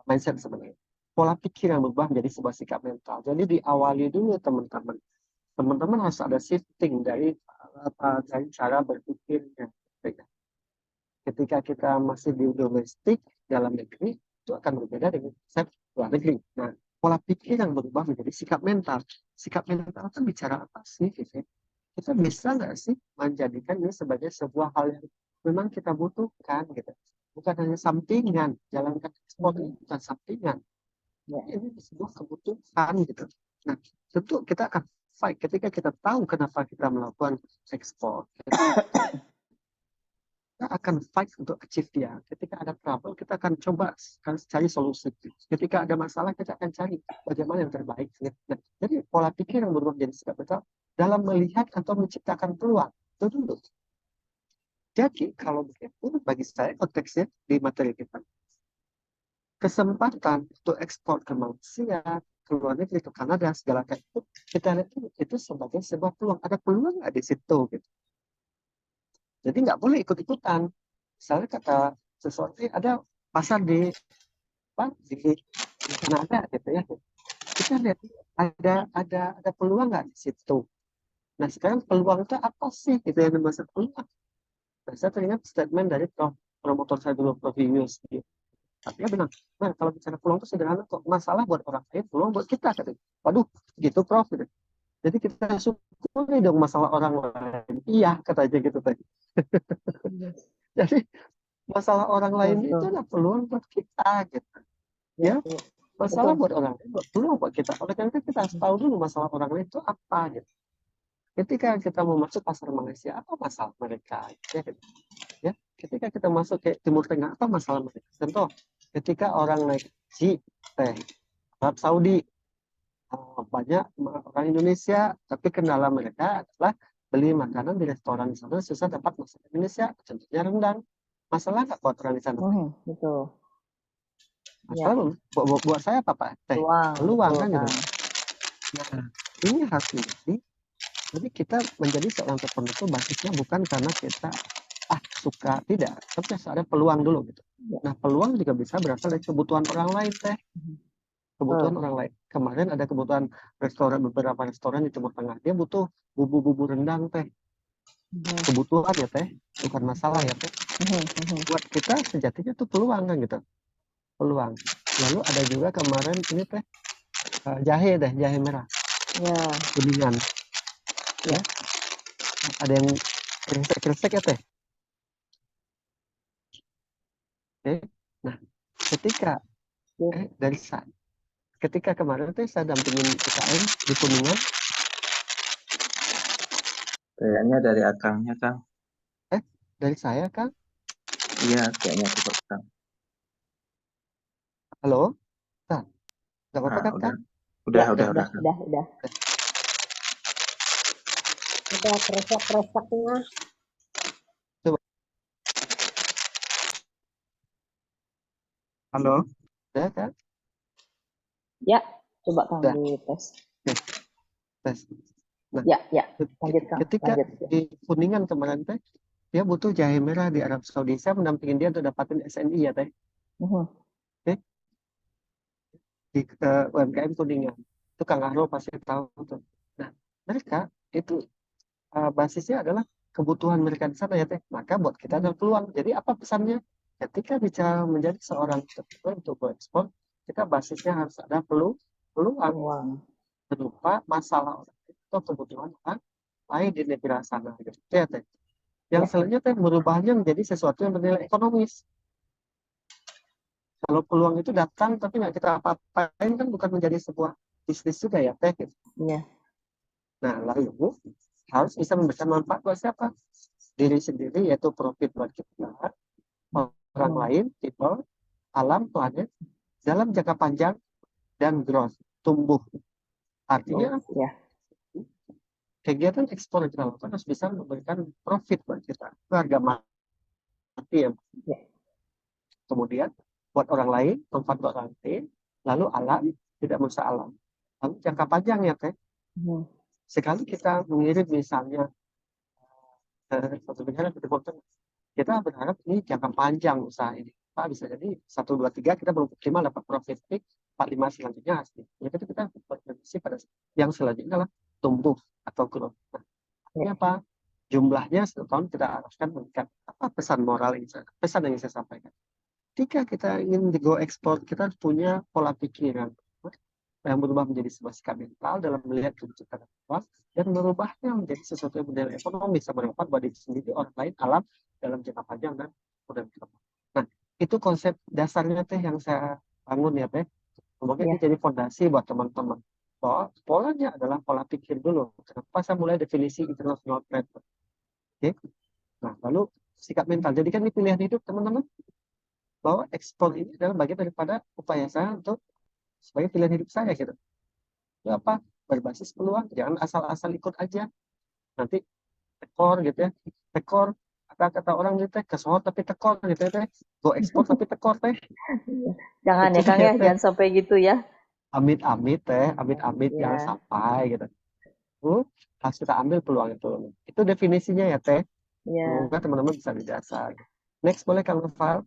mindset sebenarnya. Pola pikir yang berubah menjadi sebuah sikap mental. Jadi diawali dulu teman-teman. Teman-teman harus ada shifting dari cara berpikirnya. Ketika kita masih di domestik dalam negeri itu akan berbeda dengan konsep luar negeri. Nah, pola pikir yang berubah menjadi sikap mental. Sikap mental kan bicara apa sih? Gitu ya? Kita bisa nggak sih menjadikan ini sebagai sebuah hal yang memang kita butuhkan gitu. Bukan hanya sampingan, jalankan ekspor ini bukan sampingan. Ini sebuah kebutuhan gitu. Nah, tentu kita akan fight ketika kita tahu kenapa kita melakukan ekspor. Kita akan fight untuk achieve dia. Ketika ada trouble, kita akan coba cari solusi. Ketika ada masalah, kita akan cari bagaimana yang terbaik. Nah, jadi pola pikir yang berubah menjadi sikap mental dalam melihat atau menciptakan peluang. Itu dulu. Jadi kalau begitu, bagi saya konteksnya di materi kita, kesempatan untuk ekspor ke Malaysia, ke luar negeri, ke Kanada, segala kayak itu, kita lihat itu sebagai sebuah peluang. Ada peluang nggak di situ? Gitu. Jadi nggak boleh ikut-ikutan. Misalnya kata sesuatu, ada pasar di Kanada gitu ya. Kita lihat ada peluang nggak di situ. Nah sekarang peluang itu apa sih? Itu yang dimaksud peluang. Nah, saya teringat statement dari promotor saya dulu, Prof. Yus. Dia bilang, nah kalau bicara peluang itu sederhana kok, masalah buat orang lain, peluang buat kita katanya. Waduh, gitu Prof. Gitu. Jadi kita syukuri dong masalah orang lain. Iya katanya gitu tadi. Jadi masalah orang lain itu Betul. adalah peluang buat kita gitu. Ya, masalah Betul. buat orang lain, peluang buat kita. Oleh karena itu kita harus tahu dulu masalah orang lain itu apa gitu. Ketika kita mau masuk pasar Malaysia, apa masalah mereka? Ya, gitu. Ya, ketika kita masuk ke Timur Tengah, apa masalah mereka? Contoh, ketika orang naik haji, Arab Saudi, banyak orang Indonesia, tapi kendala mereka adalah beli makanan di restoran di sana susah dapat masakan Indonesia, contohnya rendang. Masalah nggak buat orang di sana? Betul. Masalah buat saya apa Pak? Peluang kan gitu. Nah, ini harus menjadi. Jadi kita menjadi seorang entrepreneur itu basisnya bukan karena kita suka, tidak, tapi ada peluang dulu gitu. Nah, peluang juga bisa berasal dari kebutuhan orang lain teh. Kebutuhan orang lain. Kemarin ada kebutuhan beberapa restoran di Timur Tengah. Dia butuh bumbu-bumbu rendang teh. Kebutuhan ya teh, bukan masalah ya teh. Buat kita sejatinya tuh peluang kan gitu. Peluang. Lalu ada juga kemarin ini teh jahe merah. Ya. Kuningan. Ya. Ada yang kresek ya teh. Oke. Nah, ketika kemarin tuh saya dampingin UKM di Kuningan. Kayaknya dari akangnya, Kang. Dari saya, Kang? Iya, kayaknya cukup, Kang. Halo? Nah, nggak apa-apa kan, Kang? Udah. Udah. Ada kresek-kreseknya. Coba. Halo? Ya, kan? Ya, coba Kang di tes. Tes. Nah, ya. Lanjut, Kang. Ketika di Kuningan kemarin teh, dia butuh jahe merah di Arab Saudi. Saya mendampingin dia untuk dapatin SNI ya teh. Oke. Di UMKM Kuningan. Itu Kang Arlo pasti tahu tuh. Nah, mereka itu basisnya adalah kebutuhan mereka di sana ya teh. Maka buat kita ada peluang. Jadi apa pesannya? Ketika bicara menjadi seorang entrepreneur untuk ekspor, kita basisnya harus ada peluang berupa masalah atau kebutuhan orang lain di negara sana. Gitu. Ya teh. Yang selanjutnya merubahnya menjadi sesuatu yang bernilai ekonomis. Kalau peluang itu datang tapi nggak kita apa-apain kan bukan menjadi sebuah bisnis juga ya teh. Gitu. Iya. Nah, lalu harus bisa memberikan manfaat buat siapa? Diri sendiri, yaitu profit buat kita, orang lain, people, alam, planet, dalam jangka panjang, dan growth, tumbuh. Artinya, kegiatan ekspor yang kita lakukan harus bisa memberikan profit buat kita, harga mati ya. Kemudian, buat orang lain, manfaat buat orang lain, lalu alam, tidak merusak alam. Lalu jangka panjang ya, teh. Sekali kita mengirim misalnya satu negara ke Timur Tengah, kita berharap ini jangka panjang usaha ini. Pak bisa jadi 1, 2, 3 kita belum optimal dapat profit peak, 4, 5 selanjutnya hasil. Ya kita berproduksi pada yang selanjutnya adalah tumbuh atau growth. Nah, ini apa? Jumlahnya setiap tahun kita haruskan meningkat. Apa pesan moral ini? Pesan yang saya sampaikan. Ketika kita ingin go ekspor, kita harus punya pola pikiran yang berubah menjadi sebuah sikap mental dalam melihat kebijakan uang dan merubahnya menjadi sesuatu yang bernilai ekonomis sama bermanfaat buat diri sendiri, orang lain, alam dalam jangka panjang dan kemudian ke depan. Nah, itu konsep dasarnya teh yang saya bangun ya teh. Semoga ini jadi fondasi buat teman-teman. Bahwa polanya adalah pola pikir dulu. Kenapa saya mulai definisi international trade? Oke. Nah, lalu sikap mental. Jadi kan ini pilihan hidup teman-teman. Bahwa ekspor ini adalah bagian daripada upaya saya untuk sebagai pilihan hidup saya gitu. Itu apa? Berbasis peluang, jangan asal-asal ikut aja. Nanti tekor gitu ya. Tekor, kata orang gitu teh, kesohor tapi tekor gitu ya teh. Go ekspor tapi tekor teh. Jangan ya Kang ya, jangan sampai gitu ya. Amit-amit teh, amit-amit jangan sampai gitu. Harus kita ambil peluang itu. Itu definisinya ya teh. Semoga teman-teman bisa didasar. Next boleh Kang Noval.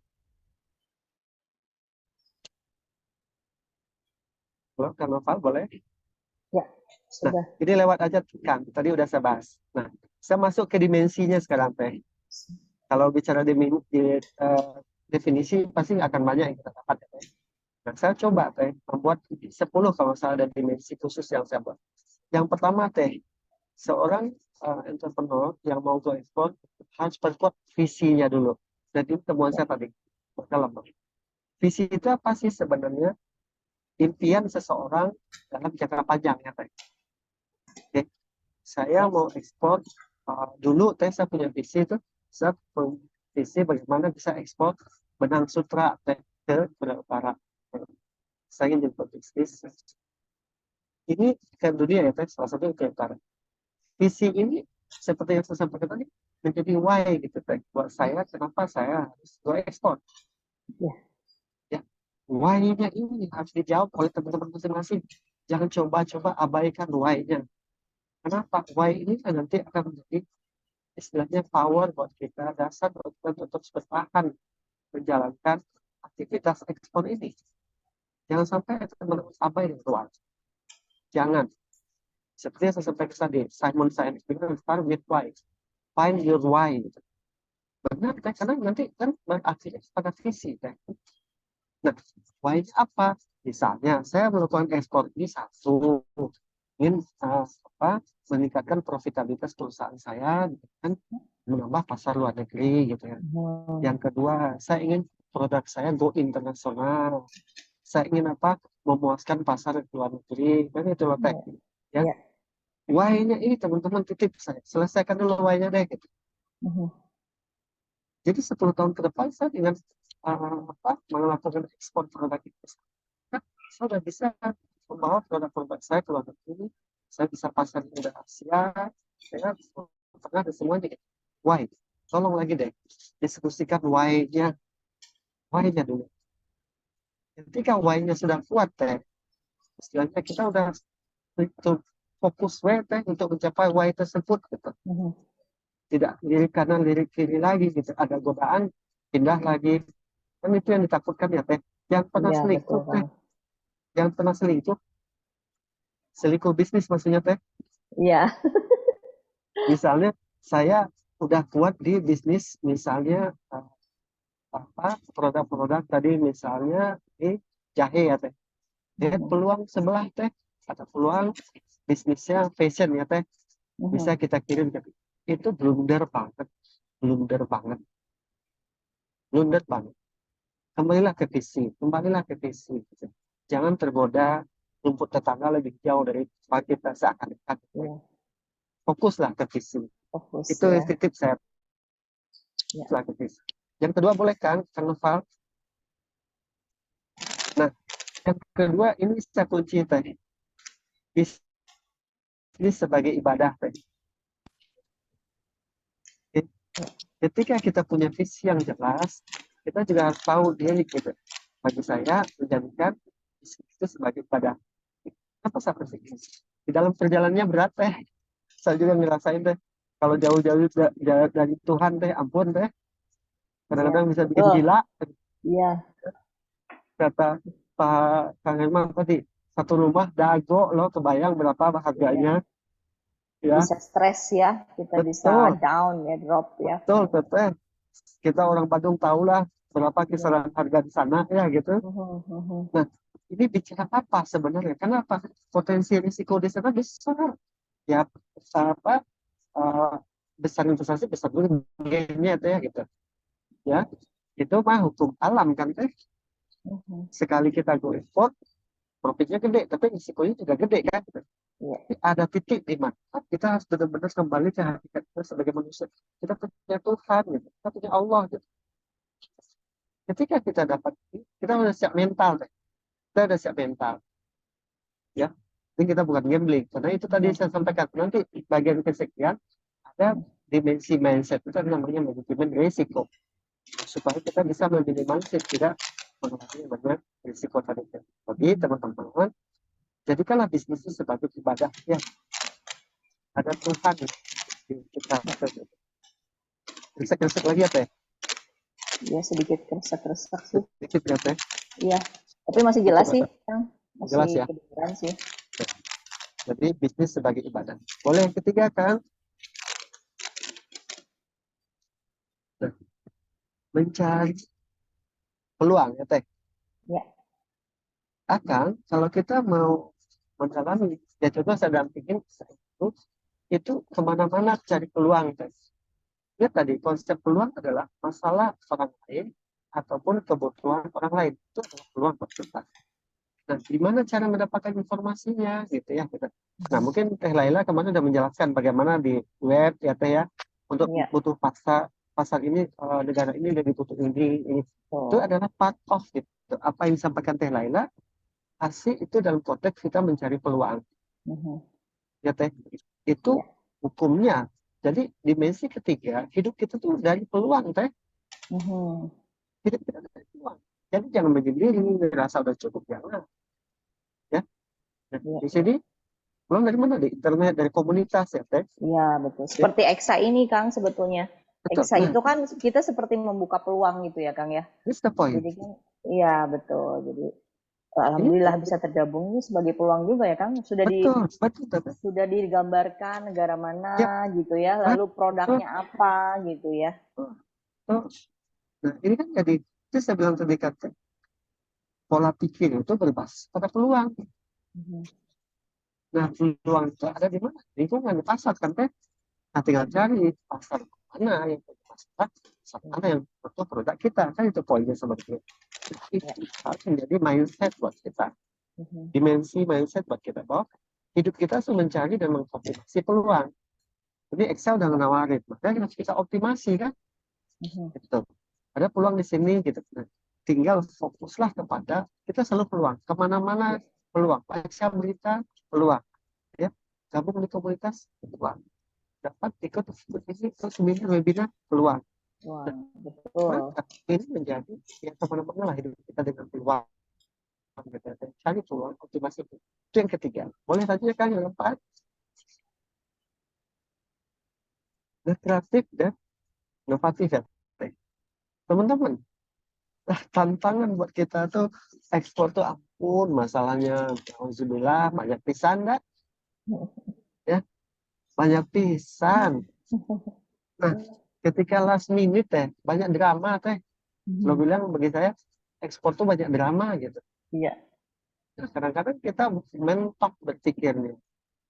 Halo, Kang Noval, boleh? Ya, sudah. Nah, ini lewat aja, Kang. Tadi udah saya bahas. Nah, saya masuk ke dimensinya sekarang, Teh. Kalau bicara definisi pasti akan banyak yang kita dapat ya, Teh. Nah, saya coba Teh membuat 10 kalau misalnya ada dimensi khusus yang saya buat. Yang pertama Teh, seorang entrepreneur yang mau go ekspor harus perkuat visinya dulu. Jadi temuan saya tadi dalam visi itu apa sih sebenarnya? Impian seseorang dalam jangka panjang ya Teh. Oke. Saya mau ekspor dulu Teh saya punya visi itu, saya punya visi bagaimana bisa ekspor benang sutra Teh ke Korea Utara. Saya ingin jadi bisnis. Ini ke dunia ya Teh, salah satu ke Utara. Visi ini seperti yang saya sampaikan tadi menjadi why gitu Teh. Buat saya kenapa saya harus go ekspor. Ya. Ya, why-nya ini harus dijawab oleh teman-teman masing-masing. Jangan coba-coba abaikan why-nya. Kenapa? Why ini kan nanti akan menjadi istilahnya power buat kita, dasar buat kita untuk bertahan menjalankan aktivitas ekspor ini. Jangan sampai teman-teman abai dengan why. Jangan. Seperti yang saya sampaikan tadi, Simon Sinek bilang start with why. Find your why. Gitu. Benar, kan? Karena nanti kan berakhirnya pada visi. Kan? Nah, why-nya apa? Misalnya, saya melakukan ekspor ini satu, ingin meningkatkan profitabilitas perusahaan saya, gitu kan, menambah pasar luar negeri, gitu ya. Yang kedua, saya ingin produk saya go internasional. Saya ingin memuaskan pasar luar negeri, kan itu loh Teh. Ya. Ya. Why-nya ini teman-teman titip saya, selesaikan dulu why-nya deh. Gitu. Jadi 10 tahun ke depan saya dengan melakukan ekspor produk itu, saya sudah bisa membawa produk-produk saya ke luar negeri, saya bisa pasar di Asia, saya pernah ada semuanya. Why? Tolong lagi deh, diskusikan why-nya dulu. Ketika why-nya sudah kuat Teh, istilahnya kita udah fokus Teh untuk mencapai why tersebut gitu. Tidak lirik kanan lirik kiri lagi gitu, ada godaan pindah lagi, kan itu yang ditakutkan ya Teh. Yang pernah Iya, selingkuh betul, Teh, Kang. yang pernah selingkuh bisnis maksudnya Teh. Iya. Misalnya saya udah kuat di bisnis, misalnya produk-produk tadi misalnya di jahe ya Teh. Lihat peluang sebelah Teh, ada peluang bisnisnya fashion ya Teh, bisa kita kirim ke itu blunder banget. Kembalilah ke visi, jangan tergoda rumput tetangga lebih jauh dari tempat kita seakan-akan. Iya. Fokuslah ke visi. Fokus Itu ya. titip saya. Ya. Ke visi. Yang kedua boleh kan, Kang Noval? Nah, yang kedua ini saya kunci tadi. Bisnis sebagai ibadah tadi. Ketika kita punya visi yang jelas, kita juga harus tahu diri gitu. Bagi saya menjadikan bisnis itu sebagai ibadah. Apa seperti ini? Di dalam perjalanannya berat Teh. Saya juga ngerasain Teh. Kalau jauh-jauh dari Tuhan Teh, ampun Teh. Kadang-kadang bisa bikin betul. gila. Iya. Kata Pak Kang Herman tadi, satu rumah dago loh, kebayang berapa harganya. Ya, Bisa stres ya, kita bisa betul. down ya, drop ya. Betul, Teh. Kita orang Bandung tahulah berapa kisaran harga di sana ya gitu. Nah, ini bicara apa sebenarnya? Kenapa? Potensi risiko di sana besar. Ya, besar investasi besar dulu gainnya Teh gitu. Ya, itu mah hukum alam kan Teh. Sekali kita go export, profitnya gede, tapi risikonya juga gede kan. Ya. Ada titik di mana kita harus benar-benar kembali ke hakikat kita sebagai manusia. Kita punya Tuhan, gitu. Kita punya Allah. Gitu. Ketika kita dapat, kita udah siap mental. Deh. Kita udah siap mental. Ya, ini kita bukan gambling. Karena itu tadi saya sampaikan. Nanti bagian kesekian ada dimensi mindset. Itu namanya manajemen risiko. Supaya kita bisa meminimalisir tidak mengalami banyak risiko tadi. Jadi teman-teman, jadikanlah bisnis itu sebagai ibadah. Ya, ada Tuhan kita resek lagi ya Teh? Ya sedikit kresek-kresek sih. Sedikit ya Teh? Iya, tapi masih jelas sih Kang. Masih jelas ya? kedengaran sih. Jadi bisnis sebagai ibadah. Boleh yang ketiga Kang? Mencari peluang ya Teh. Ya. Akan kalau kita mau mendalami, ya coba saya dampingin itu kemana-mana cari peluang Teh. Ya tadi konsep peluang adalah masalah orang lain ataupun kebutuhan orang lain, itu adalah peluang buat kita. Nah, gimana cara mendapatkan informasinya gitu ya kita. Nah, mungkin Teh Laila kemarin sudah menjelaskan bagaimana di web ya Teh ya, untuk Ya. butuh pasar ini, negara ini lebih butuh ini. Itu Betul. adalah part of itu. Apa yang disampaikan Teh Laila, asli itu dalam konteks kita mencari peluang Mhm. ya Teh. Itu Ya. hukumnya. Jadi dimensi ketiga, hidup kita tuh dari peluang Teh. Mhm. Hidup kita dari peluang. Jadi jangan menyendiri, merasa udah cukup, jangan. Ya. Nah, Ya. di sini peluang dari mana? Di internet, dari komunitas ya Teh. Iya, betul. Ya, Seperti EXA ini, Kang, sebetulnya. betul. EXA Nah, itu kan kita seperti membuka peluang gitu ya, Kang ya. this the point. Jadi kan, iya betul. Jadi Ini alhamdulillah bisa tergabung ini sebagai peluang juga ya, Kang. betul Teh. Sudah digambarkan negara mana Ya, gitu ya, lalu betul. produknya apa gitu ya. Betul. Nah, ini kan jadi, itu saya bilang tadi kan, Teh, pola pikir itu berbasis pada peluang. Mhm. Nah, peluang itu ada di mana? Lingkungan, di pasar kan Teh. Nah, tinggal cari pasar mana yang punya masalah, pasar mana yang butuh produk kita. Kan itu poinnya sebenarnya. Itu harus menjadi mindset buat kita. Mhm. Dimensi mindset buat kita bahwa hidup kita harus mencari dan mengoptimasi peluang. Jadi Excel udah menawarin, makanya harus kita optimasi kan. Mhm. Gitu. Ada peluang di sini gitu. Nah, tinggal fokuslah kepada kita selalu peluang. Kemana-mana peluang. Baca berita peluang. Ya, gabung di komunitas peluang. Dapat ikut ini seminar webinar peluang. Wah, Nah, betul. maka ini menjadi ya kemana-mana lah hidup kita dengan peluang. Cari peluang, optimasi. Itu yang ketiga. Boleh tanya kan yang keempat? Dan kreatif dan inovatif ya. Teman-teman, tantangan buat kita tuh ekspor tuh ampun masalahnya, alhamdulillah banyak pisan dah ya, banyak pisan. Nah, ketika last minute teh banyak drama Teh, lo Mhm. bilang bagi saya ekspor tuh banyak drama gitu. Iya. Nah, kadang-kadang kita mentok berpikir nih,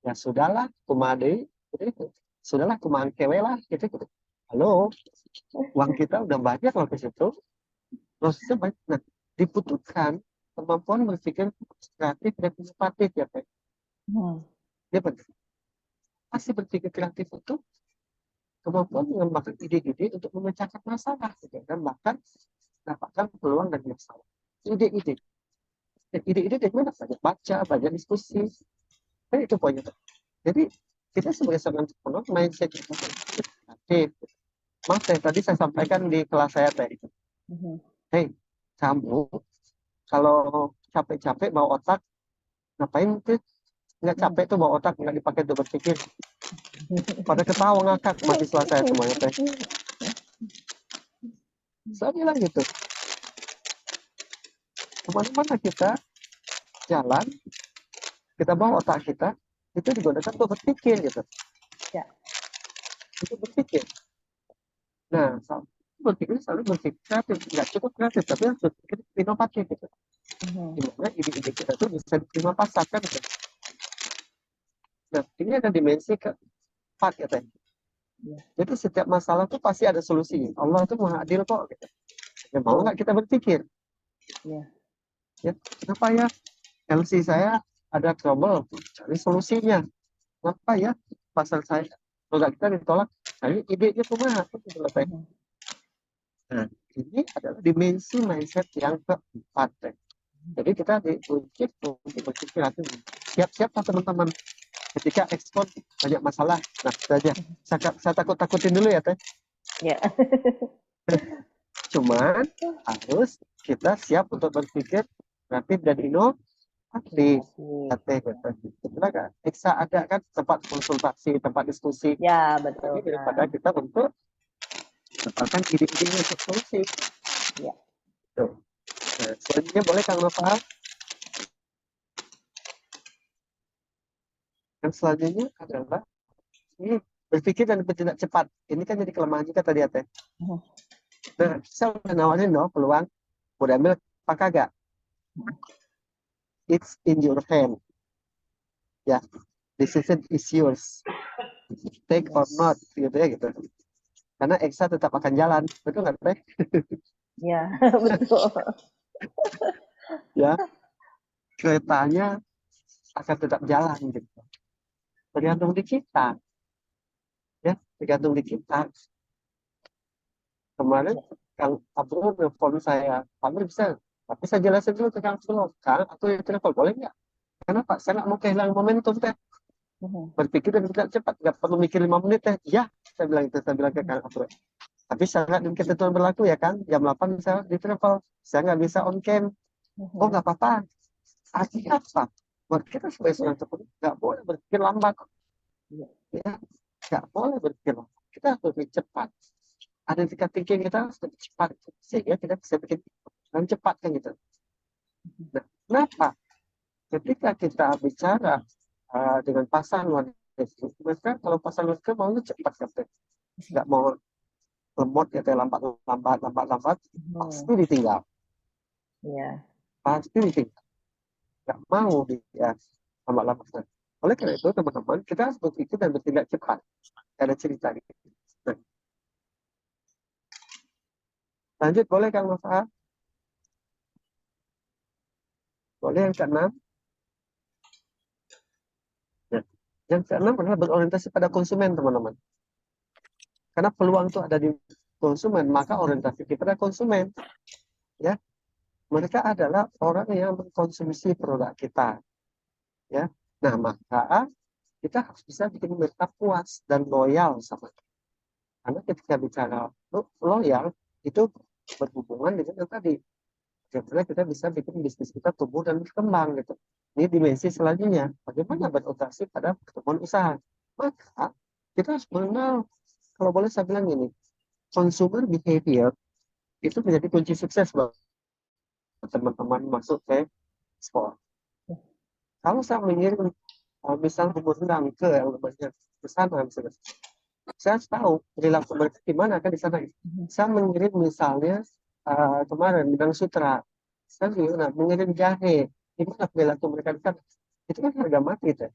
ya sudahlah kumade gitu. Sudahlah kumahan kewe lah gitu. Halo, uang kita udah banyak loh ke situ, prosesnya banyak. Nah, dibutuhkan kemampuan berpikir kreatif dan inovatif ya Teh. Mhm. Ya betul. Pasti berpikir kreatif itu kemampuan mengembangkan ide-ide untuk memecahkan masalah gitu. Dan bahkan mendapatkan peluang dari masalah. Ide-ide. Dan ide-ide dari mana? Banyak baca, banyak diskusi. Dan itu poinnya. Jadi kita sebagai seorang entrepreneur mindset kita kreatif. Mas Teh, tadi saya sampaikan di kelas saya Teh. Mhm. Hei, kamu kalau capek-capek bawa otak, ngapain tuh? Nggak capek tuh bawa otak, nggak dipakai untuk berpikir. Pada ketawa ngakak mahasiswa saya semuanya Teh. Saya bilang gitu. Kemana-mana kita jalan, kita bawa otak kita, itu digunakan untuk berpikir gitu. Ya. Untuk berpikir. Nah, berpikir selalu berpikir kreatif. Nggak cukup kreatif, tapi harus berpikir inovatif gitu. Mhm. Dimana ide-ide kita tuh bisa diterima pasar kan gitu. Nah, ini ada dimensi keempat ya Teh. Ya. Jadi setiap masalah tuh pasti ada solusinya. Allah tuh maha adil kok gitu. Ya, mau nggak kita berpikir? Ya. Ya, kenapa ya LC saya ada trouble? Cari solusinya. Kenapa ya pasar saya produk kita ditolak? Cari idenya kemana? Mhm. Nah, ini adalah dimensi mindset yang keempat. Teh. Jadi kita diuji untuk berpikir hati. Siap-siap teman-teman. Ketika ekspor banyak masalah. Nah, itu aja. Saya takut-takutin dulu ya Teh. Ya. Cuman harus kita siap untuk berpikir kreatif dan inovatif. Teh, betul kan? Bisa ada kan tempat konsultasi, tempat diskusi. Ya, betul. Tapi daripada kita untuk mendapatkan ide-ide untuk solusi. Ya. Tuh. Nah, selanjutnya boleh Kang Nova. Dan selanjutnya adalah ini berpikir dan bertindak cepat. Ini kan jadi kelemahan kita tadi ya Teh. Mhm. Nah, saya udah nawarin dong peluang. Mau diambil apa kagak? It's in your hand. Ya, decision is yours. Take or not, gitu ya gitu. Karena EXA tetap akan jalan, betul nggak Teh? Ya, betul. Ya, keretanya akan tetap jalan gitu. Tergantung di kita, ya, tergantung di kita. Kemarin Kang Abdul nelfon saya, Pak Mir bisa, tapi saya jelasin dulu ke Kang Abdul, Kang, aku yang telepon boleh nggak? Kenapa? Saya nggak mau kehilangan momentum Teh. Berpikir dan tidak cepat, nggak perlu mikir 5 menit Teh. Ya, saya bilang itu, saya bilang ke Kang Abdul. Tapi syarat dan ketentuan berlaku ya kan, jam 8 saya di travel, saya nggak bisa on cam. Oh nggak apa-apa. Artinya apa? Buat kita sebagai seorang entrepreneur nggak boleh berpikir lambat. Ya, nggak boleh berpikir lambat. Kita harus berpikir cepat. Ada tingkat thinking kita harus lebih cepat sehingga kita bisa bikin dengan cepat kan gitu. Nah, kenapa? Ketika kita bicara dengan pasar luar negeri, mereka kalau pasar luar negeri mau cepat kan, nggak mau lemot ya kayak lambat, pasti ditinggal, Ya. pasti ditinggal, nggak mau dia lambat. Oleh karena itu teman-teman kita harus berpikir dan bertindak cepat. Ada cerita gitu. Nah, lanjut boleh Kang Nova? Boleh yang keenam? Nah, yang keenam adalah berorientasi pada konsumen teman-teman. Karena peluang itu ada di konsumen, maka orientasi kita pada konsumen. Ya, mereka adalah orang yang mengkonsumsi produk kita. Ya, nah maka kita harus bisa bikin mereka puas dan loyal sama kita. Karena ketika bicara loyal itu berhubungan dengan yang tadi. Bagaimana kita bisa bikin bisnis kita tumbuh dan berkembang gitu. Ini dimensi selanjutnya. Bagaimana beroperasi pada pertemuan usaha. Maka kita harus mengenal, kalau boleh saya bilang ini, consumer behavior itu menjadi kunci sukses buat teman-teman masuk ke sport. Kalau saya mengirim misalnya undang ke yang banyak ke sana misalnya, saya harus tahu perilaku mereka gimana kan di sana. Saya mengirim misalnya kemarin Bidang Sutra, saya juga mengirim jahe, gimana perilaku mereka di sana. Itu kan harga mati itu.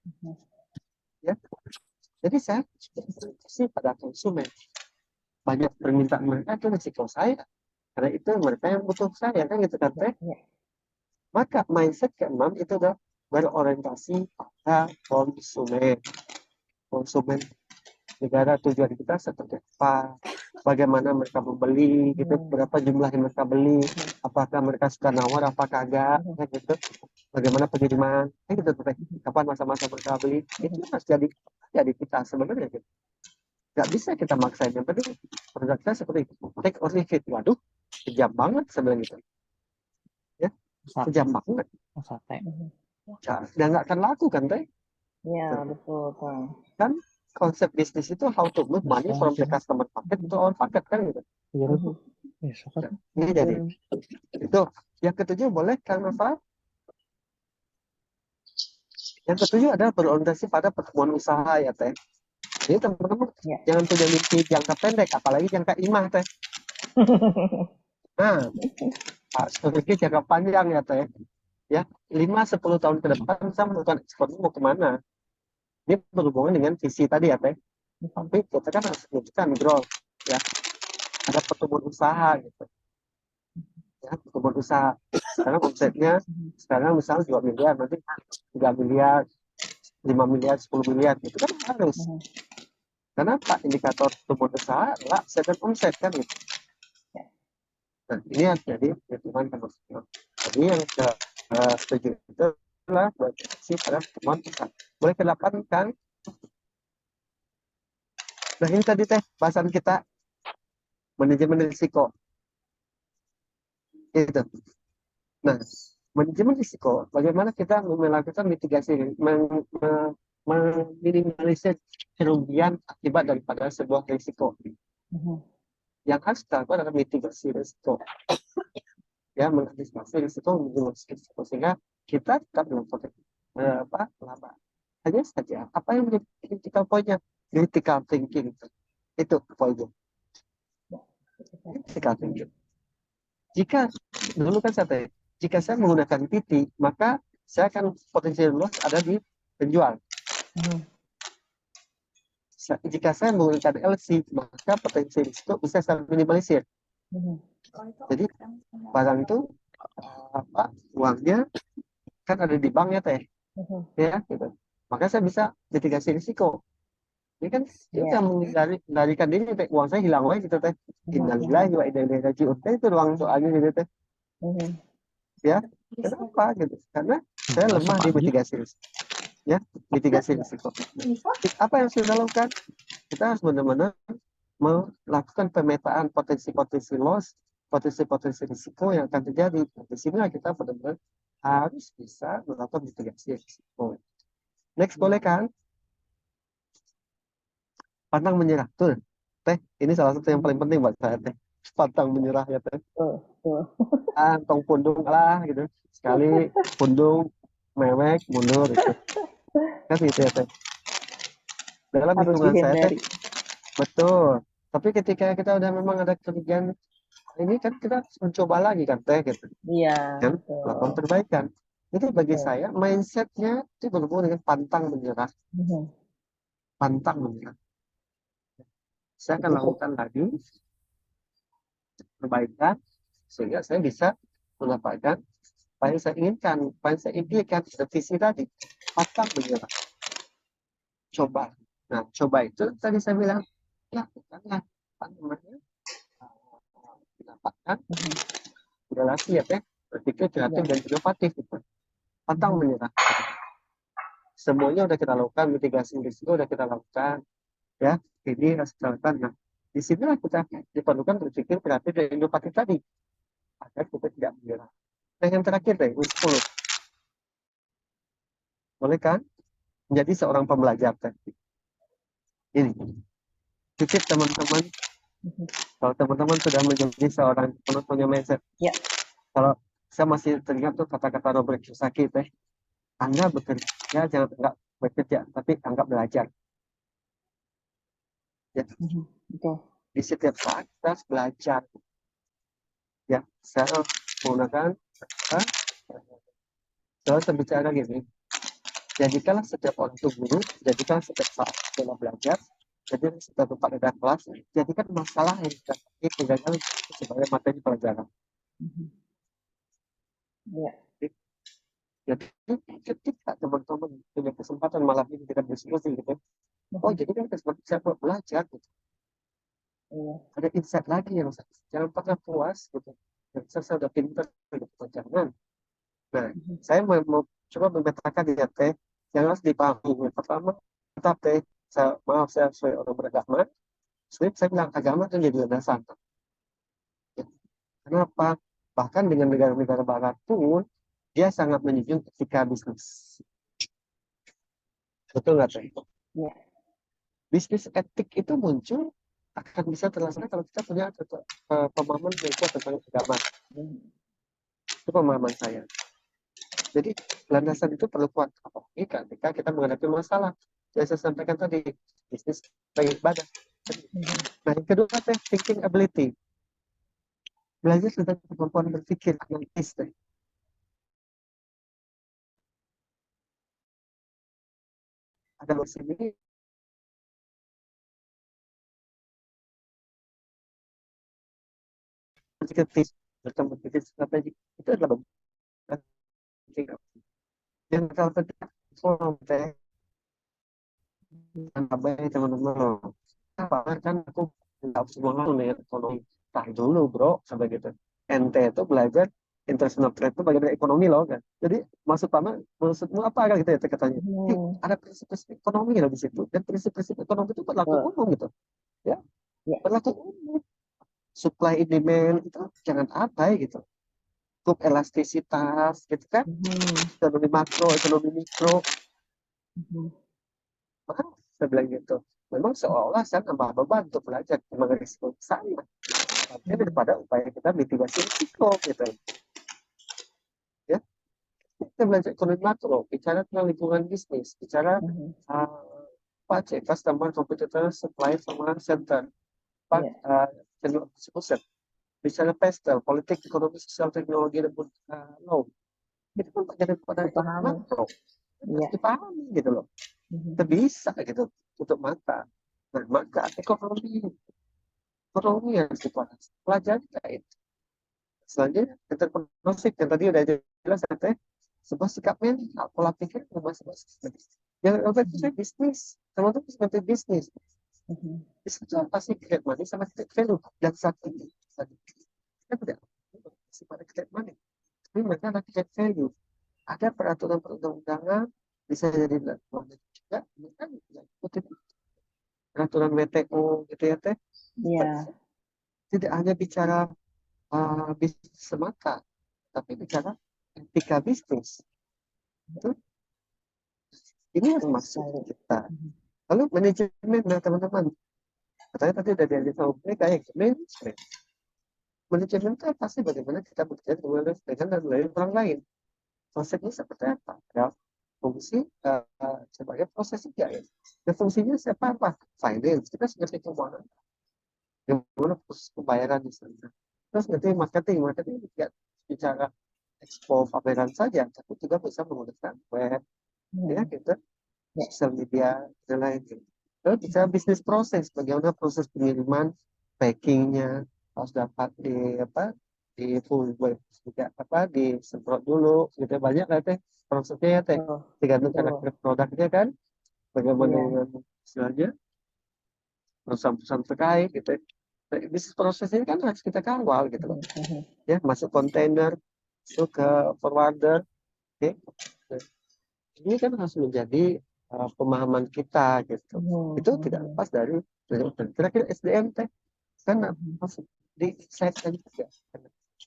Ya. Jadi saya berorientasi pada konsumen. Banyak permintaan mereka itu risiko saya. Karena itu mereka yang butuh saya kan gitu kan Teh. Maka mindset keenam itu adalah berorientasi pada konsumen. Konsumen negara tujuan kita seperti apa, bagaimana mereka membeli, gitu, berapa jumlah yang mereka beli, apakah mereka suka nawar, apa kagak, ya, gitu, bagaimana pengiriman, gitu, kapan masa-masa mereka beli, itu harus jadi kita sebenarnya, gitu. Nggak bisa kita maksain, yang penting produk kita seperti itu, take or leave it, waduh, kejam banget sebenarnya gitu, ya, kejam banget, dan nggak akan laku kan, Teh? Ya, betul, Bang. Kan konsep bisnis itu how to move money from the customer pocket to our pocket kan gitu. Ini jadi itu yang ketujuh boleh Kang Nova. Yang ketujuh adalah berorientasi pada pertemuan usaha ya Teh. Jadi teman-teman jangan punya mimpi jangka pendek, apalagi jangka imah Teh. Nah, strategi jangka panjang ya Teh. Ya, 5-10 tahun ke depan saya melakukan ekspor mau kemana? Ini berhubungan dengan visi tadi ya Teh. Tapi kita kan harus menunjukkan growth ya. Ada pertemuan usaha gitu. Ya, pertemuan usaha. Sekarang omsetnya sekarang misalnya 2 miliar, nanti 3 miliar, 5 miliar, 10 miliar. Itu kan harus. Karena Pak indikator pertumbuhan usaha adalah set dan omset kan gitu. Nah, ini yang jadi perhitungan komersial. Jadi yang ke-7 itu adalah berorientasi pada pertemuan usaha. Boleh ke-8 kan? Nah ini tadi Teh bahasan kita manajemen risiko. Gitu. Nah, manajemen risiko, bagaimana kita melakukan mitigasi, meminimalisir kerugian akibat daripada sebuah risiko. Yang harus kita lakukan adalah mitigasi risiko. Ya, mengantisipasi risiko, minimalisir risiko, sehingga kita tetap melakukan laba. Hanya saja, apa yang menjadi critical point-nya? Critical thinking. Itu poinnya. Critical thinking. Jika dulu kan jika saya menggunakan PT, maka saya akan potensi loss ada di penjual. Jika saya menggunakan LC, maka potensi risiko bisa saya minimalisir. Jadi barang itu uangnya kan ada di bank ya teh, ya gitu. Maka saya bisa mitigasi risiko. Ini kan dia udah mengendalikan diri teh, uang saya hilang lagi gitu teh. Innalillahi wa inna ilaihi raji'un. Itu doang soalnya gitu teh. Ya, kenapa gitu? Karena saya lemah di mitigasi risiko. Ya, mitigasi risiko. Apa yang sudah lakukan? Kita harus benar-benar melakukan pemetaan potensi-potensi loss, potensi-potensi risiko yang akan terjadi. Di sini kita benar-benar harus bisa melakukan mitigasi risiko. Next boleh kan? Pantang menyerah. Tuh, teh, ini salah satu yang paling penting buat saya teh. Pantang menyerah ya teh. Tong pundung lah gitu. Sekali pundung, mewek, mundur gitu. Kan gitu ya teh. Dalam Harus hitungan saya teh, dihindari. betul. Tapi ketika kita udah memang ada kerugian, ini kan kita harus mencoba lagi kan teh gitu. Iya, Kan melakukan perbaikan. Itu bagi Betul. saya mindsetnya itu berhubungan dengan pantang menyerah. Pantang menyerah. Saya akan lakukan lagi perbaikan sehingga saya bisa mendapatkan apa yang saya inginkan, apa yang saya impikan, visi tadi. Pantang menyerah. Coba. Nah, coba itu tadi saya bilang, lakukanlah apa namanya, mendapatkan relasi ya teh, berpikir kreatif dan inovatif gitu. Pantang menyerah. Semuanya udah kita lakukan, mitigasi risiko udah kita lakukan, ya. Ini harus kita lakukan. Nah, disinilah kita diperlukan berpikir kreatif dan inovatif tadi, agar kita tidak menyerah. Nah, yang terakhir deh, 10. Boleh kan? Menjadi seorang pembelajar tadi. Ini titip teman-teman, kalau teman-teman sudah menjadi seorang punya mindset, kalau saya masih teringat tuh kata-kata Robert Kiyosaki teh, Anda bekerja jangan anggap bekerja, tapi anggap belajar. Ya. Di setiap saat kita harus belajar. Ya, saya menggunakan saya bicara gini. Jadikanlah setiap orang itu guru, jadikan setiap saat dalam belajar, jadi setiap tempat ada kelas, jadikan masalah yang kita kegagalan sebagai materi pelajaran. Jadi ketika teman-teman punya kesempatan malam ini kita diskusi gitu, jadi kan kesempatan saya buat belajar gitu. Ada insight lagi yang jangan pernah puas gitu. Dan saya udah pintar gitu, jangan. Nah, saya mau coba memetakan ya teh yang harus dipahami. Pertama, tetap teh, maaf saya sebagai orang beragama, saya bilang agama itu jadi landasan. Ya. Kenapa? Bahkan dengan negara-negara barat pun dia sangat menjunjung etika bisnis. Betul nggak teh? Ya. Bisnis etik itu muncul akan bisa terlaksana kalau kita punya pemahaman yang kuat tentang agama. Itu pemahaman saya. Jadi landasan itu perlu kuat. Apalagi ketika kita menghadapi masalah. Yang saya sampaikan tadi, bisnis sebagai ibadah. Nah, yang kedua teh thinking ability. Belajar tentang kemampuan berpikir analitis teh. Ada di sini kritis bertemu kritis strategi itu adalah bagian yang kalau penting teh baik teman-teman loh. Apa kan aku nggak semua langsung dengan ekonomi. Tah dulu bro, sampai gitu. NT itu belajar international trade itu bagian dari ekonomi loh kan. Jadi maksudmu apa kan gitu ya katanya. Ada prinsip-prinsip ekonomi loh di situ. Dan prinsip-prinsip ekonomi itu berlaku umum gitu. Ya, berlaku umum. Supply and demand itu jangan abai gitu. Cukup elastisitas gitu kan. Ekonomi makro, ekonomi mikro. Maka saya bilang gitu. Memang seolah saya nambah beban untuk belajar memang risiko saya. Tapi daripada upaya kita mitigasi risiko gitu. Ya, kita belajar ekonomi makro, bicara tentang lingkungan bisnis, bicara customer, competitor, supply, sama center, channel distribution. bicara pastel, politik, ekonomi, sosial, teknologi, dan law. Itu kan bagian pada Dipahami. makro. Iya. Harus dipahami gitu loh. Mhm. Itu bisa gitu untuk mata. Nah, maka ekonomi harus dipelajari. Pelajari kayak itu. Selanjutnya, entrepreneurship yang tadi udah jelas ya teh, sebuah sikap mental, pola pikir masing-masing. Yang itu bisnis, teman-teman seperti bisnis. Mhm. Bisnis itu pasti create money sama create value. Dan saat ini, kita tidak masih pada create money. Tapi mereka ada create value. Ada peraturan perundang-undangan, bisa jadi juga, mereka tidak ikutin peraturan WTO gitu ya teh. Iya. Tidak hanya bicara bisnis semata, tapi bicara etika bisnis. Itu ini yang Betul masuk sekali. kita. Mhm. Lalu manajemen, nah teman-teman, katanya tadi udah diajak sama kayak manajemen. Manajemen itu pasti bagaimana kita bekerja dengan dan melayani orang lain. Konsepnya seperti apa? Ya, fungsi sebagai proses juga ya. Dan fungsinya siapa apa? Finance, kita sebagai keuangan. Bagaimana proses pembayaran di sana. Terus nanti marketing tidak bicara ekspor pameran saja, tapi juga bisa menggunakan web, ya gitu, Ya. sosial media dan lain gitu. Lalu bicara bisnis proses, bagaimana proses pengiriman, packingnya harus dapat di full web juga disemprot dulu, gitu banyak lah teh prosesnya ya teh, Betul. tergantung Betul. karakter produknya kan, bagaimana Iya. dengan istilahnya perusahaan-perusahaan terkait gitu. Nah, bisnis prosesnya kan harus kita kawal gitu loh, Mhm. ya masuk kontainer, masuk ke forwarder, oke. Nah, ini kan harus menjadi pemahaman kita gitu. Itu tidak lepas dari terakhir SDM teh kan harus di-insightkan juga.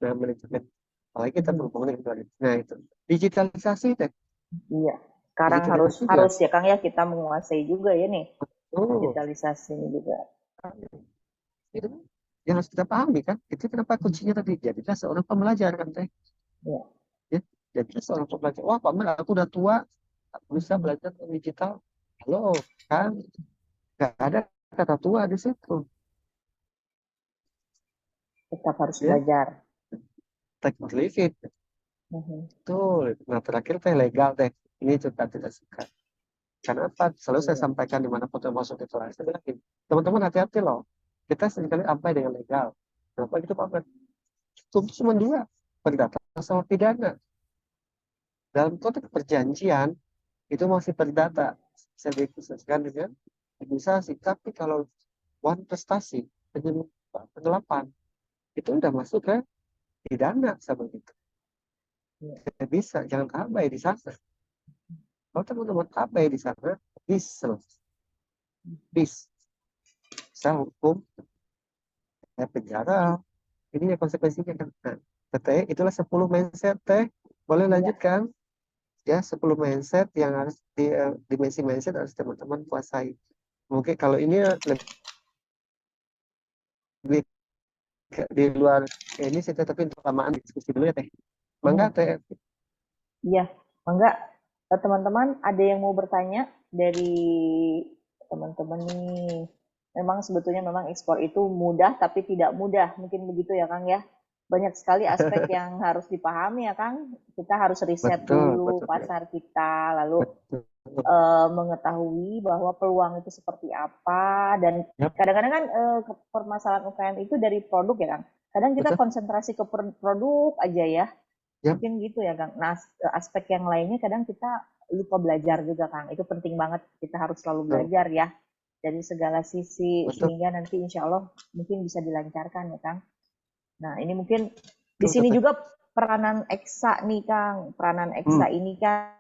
Nah, manajemen. Apalagi kita berhubungan dengan nah itu digitalisasi teh. Iya. Sekarang Digitalisasi harus ya Kang ya kita menguasai juga ya nih digitalisasi ini juga. Itu yang harus kita pahami kan. Itu kenapa kuncinya tadi jadilah seorang pembelajar kan teh. Iya. Ya, jadilah seorang pembelajar. Wah, pamer aku udah tua, aku bisa belajar digital. Halo, kan? Gak ada kata tua di situ. Tetap harus Ya, belajar. technically fit. Betul. Nah, terakhir teh legal teh. Ini juga tidak suka. Kenapa? Selalu saya sampaikan dimanapun termasuk itu. Saya bilang, teman-teman hati-hati loh. Kita seringkali abai dengan legal. Kenapa gitu Pak? Itu cuma dua. Perdata sama pidana. Dalam konteks perjanjian, itu masih perdata. Bisa dikhususkan dengan negosiasi. Tapi kalau one prestasi, penggelapan, itu udah masuk ke pidana sama gitu. Tidak bisa, jangan abai di sana. Kalau teman-teman abai di sana, bisa hukum, penjara. Ini ya konsekuensinya kan. Nah, teh itulah 10 mindset teh. Boleh lanjutkan? Ya, 10 mindset yang harus dimensi mindset harus teman-teman kuasai. Mungkin kalau ini lebih di luar ini sih, tapi untuk lamaan diskusi dulu ya teh. Mangga teh. Iya, mangga. Teman-teman ada yang mau bertanya dari teman-teman nih? Memang sebetulnya memang ekspor itu mudah tapi tidak mudah, mungkin begitu ya Kang ya. Banyak sekali aspek yang harus dipahami ya Kang. Kita harus riset dulu pasar kita, lalu mengetahui bahwa peluang itu seperti apa, dan kadang-kadang kan permasalahan UKM itu dari produk ya Kang. Kadang kita konsentrasi ke produk aja ya. Mungkin gitu ya Kang. Nah, aspek yang lainnya kadang kita lupa belajar juga Kang. Itu penting banget, kita harus selalu belajar ya dari segala sisi, sehingga nanti insya Allah mungkin bisa dilancarkan ya Kang. Nah, ini mungkin di sini juga peranan EXA nih Kang. Peranan EXA ini kan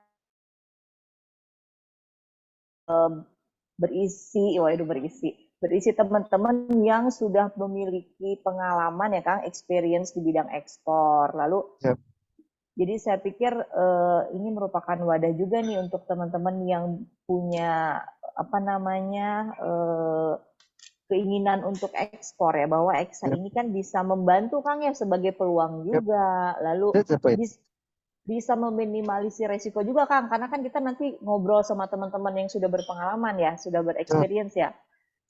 berisi teman-teman yang sudah memiliki pengalaman ya Kang, experience di bidang ekspor. Lalu jadi saya pikir ini merupakan wadah juga nih untuk teman-teman yang punya keinginan untuk ekspor ya, bahwa EXA ini kan bisa membantu Kang ya sebagai peluang juga. Lalu bisa meminimalisir resiko juga Kang, karena kan kita nanti ngobrol sama teman-teman yang sudah berpengalaman ya, sudah berexperience ya,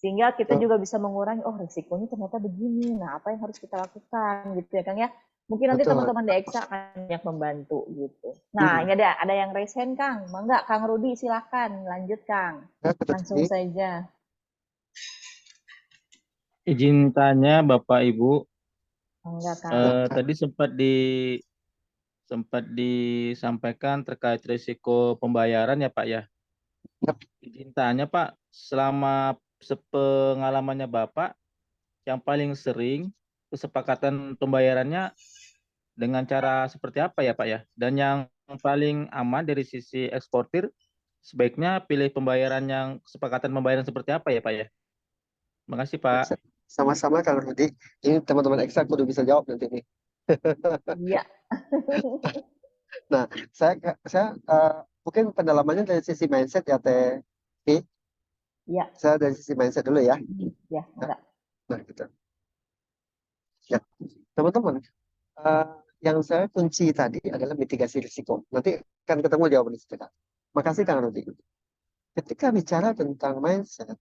Sehingga kita Betul. juga bisa mengurangi, oh risikonya ternyata begini, nah apa yang harus kita lakukan gitu ya Kang ya. Mungkin nanti Betul. teman-teman di EXA akan banyak membantu gitu. Nah, ini ada yang raise hand Kang. Mangga Kang Rudi silahkan lanjut Kang. Langsung saja. Izin tanya Bapak Ibu, Enggak Kang. tadi sempat disampaikan terkait risiko pembayaran ya Pak ya. Yap. Izin tanya Pak, selama sepengalamannya Bapak, yang paling sering kesepakatan pembayarannya dengan cara seperti apa ya Pak ya? Dan yang paling aman dari sisi eksportir, sebaiknya pilih pembayaran yang kesepakatan pembayaran seperti apa ya Pak ya? Terima kasih Pak. Sama-sama Kang Rudi. Ini teman-teman ekstra kudu bisa jawab nanti nih. Iya. Nah, saya mungkin pendalamannya dari sisi mindset ya Teh. Iya. Saya dari sisi mindset dulu ya. Ya, enggak. Nah, gitu. Ya, teman-teman, yang saya kunci tadi adalah mitigasi risiko. Nanti akan ketemu jawaban itu. Makasih Kang Rudi. Ketika bicara tentang mindset,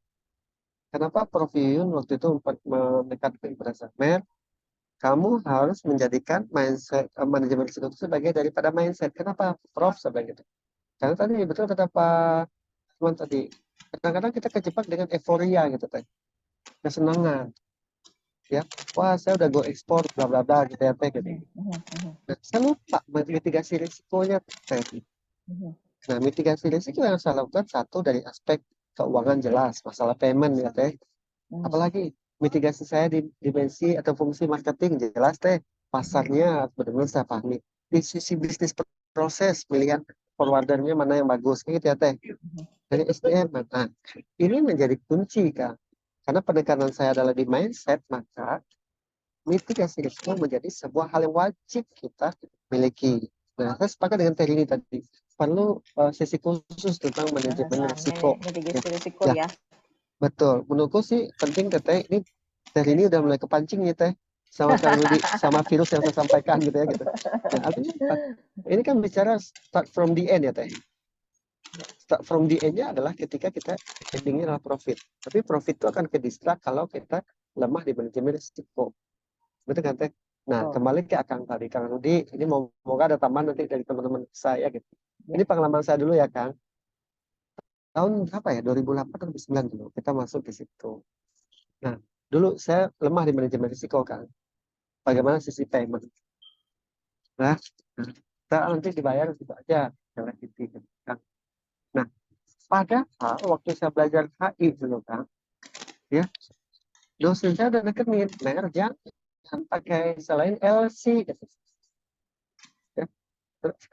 kenapa Prof. Yuyun waktu itu mendekatkan kepada Mer, kamu harus menjadikan mindset manajemen risiko itu sebagai daripada mindset. Kenapa Prof sebagai itu? Karena tadi betul kata Pak Tuan tadi, kadang-kadang kita kejebak dengan euforia gitu Teh, kesenangan. Ya, wah saya udah go ekspor bla bla bla gitu ya Teh gitu. Nah, saya lupa mitigasi risikonya Teh. Nah, mitigasi risiko yang saya lakukan satu dari aspek keuangan jelas, masalah payment ya Teh. Apalagi mitigasi saya di dimensi atau fungsi marketing jelas Teh. Pasarnya benar-benar saya pahami. Di sisi bisnis proses, pilihan forwardernya mana yang bagus gitu ya Teh. Dari SDM. Nah, ini menjadi kunci Kak. Karena penekanan saya adalah di mindset, maka mitigasi risiko menjadi sebuah hal yang wajib kita miliki. Nah, saya sepakat dengan Teh ini tadi. Perlu sesi khusus tentang manajemen risiko. Mitigasi risiko ya. Betul. Menurutku sih penting Teh. Ini dari ini udah mulai kepancing nih Teh. Sama Kang Rudi, sama virus yang saya sampaikan gitu ya gitu. Nah, artinya ini kan bicara start from the end ya Teh. Start from the end-nya adalah ketika kita endingnya adalah profit. Tapi profit itu akan ke distract kalau kita lemah di manajemen risiko. Betul kan Teh? Nah, kembali ke Kang tadi, Kang Rudi, ini moga ada tambahan nanti dari teman-teman saya gitu. Ini pengalaman saya dulu ya Kang. Tahun apa ya? 2008 atau 2009 dulu kita masuk di situ. Nah, dulu saya lemah di manajemen risiko Kang. Bagaimana sisi payment? Nah, kita nanti dibayar gitu aja, jangan gitu Kang. Nah, padahal waktu saya belajar HI dulu Kang, ya dosen saya udah nekenin, Mer, jangan pakai selain LC, gitu. Ya,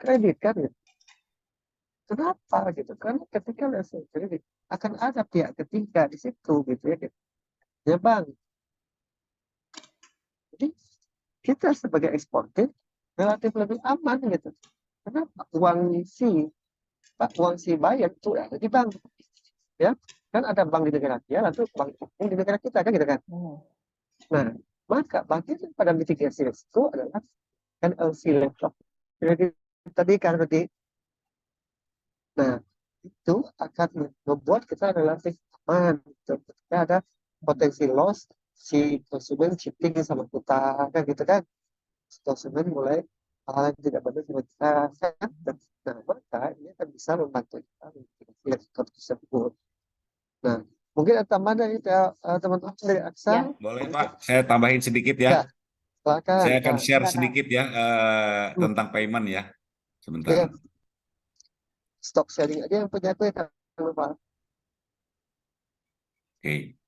kredit kan gitu. Kenapa gitu? Karena ketika LC kredit akan ada pihak ketiga di situ gitu ya. Gitu. Ya Bang. Jadi kita sebagai eksportir relatif lebih aman gitu. Kenapa? Uang si buyer itu ada di bank. Ya, kan ada bank di negara dia, lalu bank di negara kita kan gitu kan. Nah, maka bagian pada mitigasi risiko adalah kan LC level. Jadi tadi kan tadi. Nah, itu akan membuat kita relatif aman. Ketika ada potensi loss, si konsumen shifting sama kita kan gitu kan. Konsumen mulai hal yang tidak benar sama kita. Nah, maka ini akan bisa membantu kita mitigasi risiko tersebut. Nah, mungkin ada tambahan dari teman-teman dari AXA. Ya. Boleh Pak, saya tambahin sedikit ya. Silakan. Saya akan share sedikit ya tentang payment ya. Sebentar. Ya. Stock sharing aja yang punya aku ya Kak. Oke.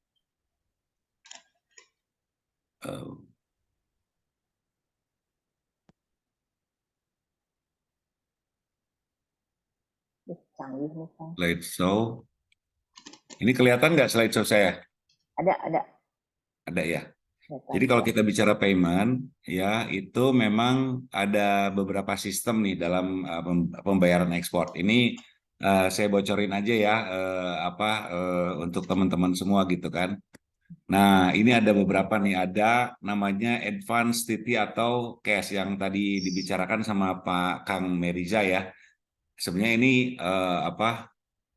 Canggih nih Kang. Slideshow. Ini kelihatan nggak slideshow saya? Ada. Ada ya. Jadi kalau kita bicara payment, ya itu memang ada beberapa sistem nih dalam pembayaran ekspor. Ini saya bocorin aja ya untuk teman-teman semua gitu kan. Nah ini ada beberapa nih, ada namanya advance TT atau cash yang tadi dibicarakan sama Pak Kang Meriza ya. Sebenarnya ini